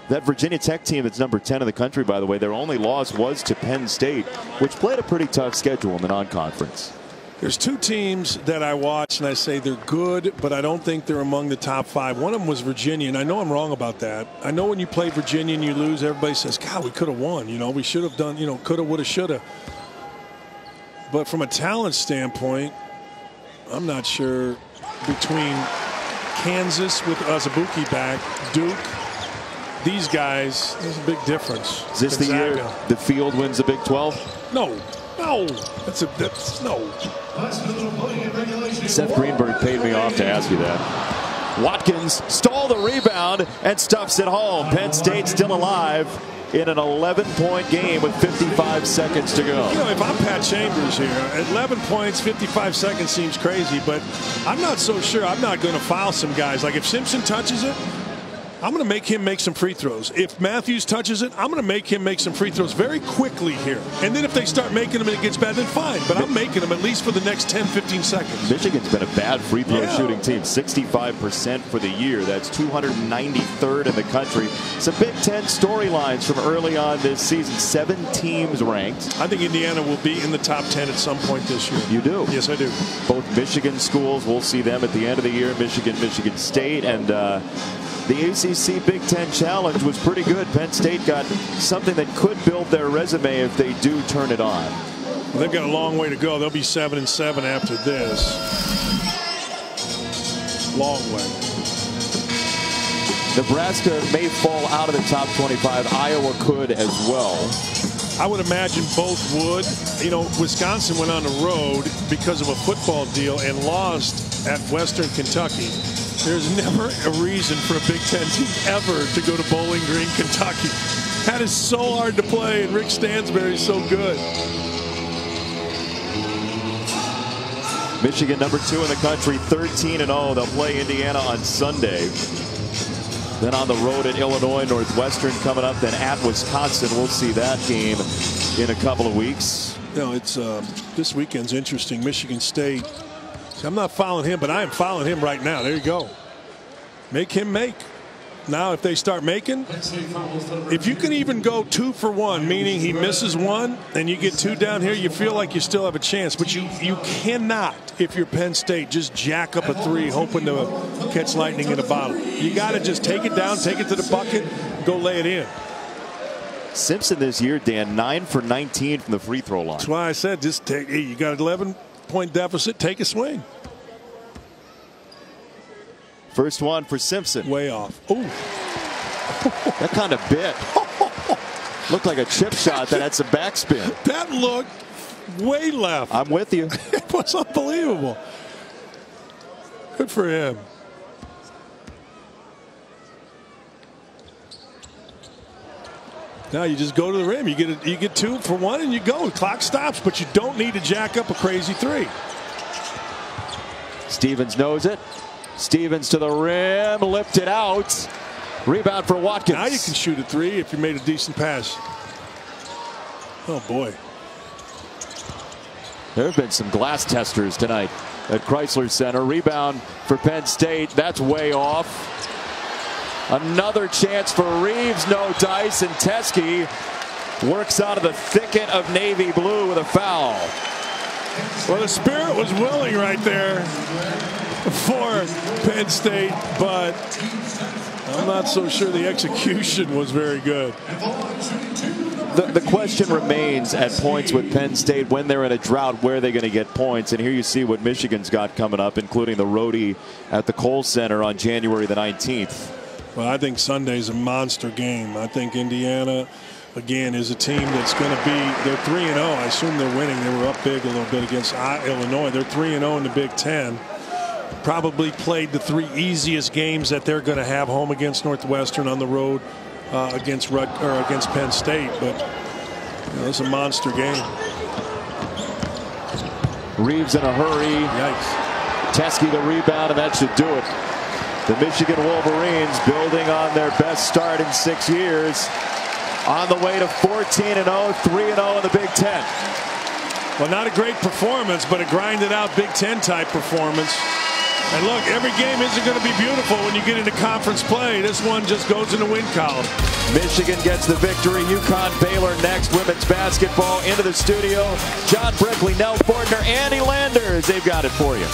That Virginia Tech team that's #10 in the country, by the way, their only loss was to Penn State, which played a pretty tough schedule in the non-conference. There's two teams that I watch and I say they're good, but I don't think they're among the top 5. One of them was Virginia, and I know I'm wrong about that. I know when you play Virginia and you lose, everybody says, God, we could have won. We should have done, coulda, woulda, shoulda. But from a talent standpoint, I'm not sure between Kansas with Azubuike back, Duke, these guys, there's a big difference. Is this Gonzaga. the year the field wins the Big 12? No. That's no. Seth Greenberg paid me off to ask you that. Watkins stole the rebound and stuffs it home. Penn State still alive in an 11-point game with 55 seconds to go. If I'm Pat Chambers here, at 11 points, 55 seconds seems crazy, but I'm not so sure. I'm not going to foul some guys. Like if Simpson touches it, I'm going to make him make some free throws. If Matthews touches it, I'm going to make him make some free throws very quickly here. And then if they start making them and it gets bad, then fine. But I'm making them at least for the next 10, 15 seconds. Michigan's been a bad free throw shooting team. 65% for the year. That's 293rd in the country. Some Big Ten storylines from early on this season. 7 teams ranked. I think Indiana will be in the top 10 at some point this year. You do? Yes, I do. Both Michigan schools, we'll see them at the end of the year. Michigan State, and the ACC Big Ten Challenge was pretty good. Penn State got something that could build their resume if they do turn it on. Well, they've got a long way to go. They'll be 7-7 after this. long way. Nebraska may fall out of the top 25. Iowa could as well. I would imagine both would. You know, Wisconsin went on the road because of a football deal and lost at Western Kentucky. There's never a reason for a Big Ten team ever to go to Bowling Green, Kentucky. That is so hard to play, and Rick Stansbury's so good. Michigan, number 2 in the country, 13-0. They'll play Indiana on Sunday. Then on the road at Illinois, Northwestern coming up, then at Wisconsin. We'll see that game in a couple of weeks. You know, it's this weekend's interesting. Michigan State. See, I'm not following him, but I am following him right now. There you go. Make him make. Now, if they start making, if you can even go 2 for 1, meaning he misses one and you get 2 down here, you feel like you still have a chance. But you cannot, if you're Penn State, just jack up a 3 hoping to catch lightning in a bottle. You got to just take it down, take it to the bucket, go lay it in. Simpson this year, Dan, 9 for 19 from the free throw line. That's why I said just take. Hey, you got an 11-point deficit, take a swing. First one for Simpson. Way off. Ooh. That kind of bit. Looked like a chip shot that had some backspin. That looked way left. I'm with you. It was unbelievable. Good for him. Now you just go to the rim. You get 2 for 1 and you go. The clock stops, but you don't need to jack up a crazy 3. Stevens knows it. Stevens to the rim, lifted out. Rebound for Watkins. Now you can shoot a 3 if you made a decent pass. Oh boy. There have been some glass testers tonight at Chrysler Center. Rebound for Penn State. That's way off. Another chance for Reeves. No dice. And Teskey works out of the thicket of navy blue with a foul. Well, the spirit was willing right there for Penn State, but I'm not so sure the execution was very good. The question remains at points with Penn State when they're in a drought, where are they going to get points? And here you see what Michigan's got coming up, including the roadie at the Kohl Center on January the 19th. Well, I think Sunday's a monster game. I think Indiana, again, is a team that's going to be, they're 3-0. I assume they're winning. They were up big a little bit against Illinois. They're 3-0 in the Big Ten. Probably played the 3 easiest games that they're going to have: home against Northwestern, on the road against Penn State. But you know, it's a monster game. Reeves in a hurry. Yikes. Teskey the rebound, and that should do it. The Michigan Wolverines building on their best start in 6 years. On the way to 14-0, 3-0 in the Big Ten. Well, not a great performance, but a grinded out Big Ten type performance. And look, every game isn't going to be beautiful when you get into conference play. This one just goes in the win column. Michigan gets the victory. UConn, Baylor next. Women's basketball into the studio. John Brickley, Nell Fortner, Andy Landers. They've got it for you.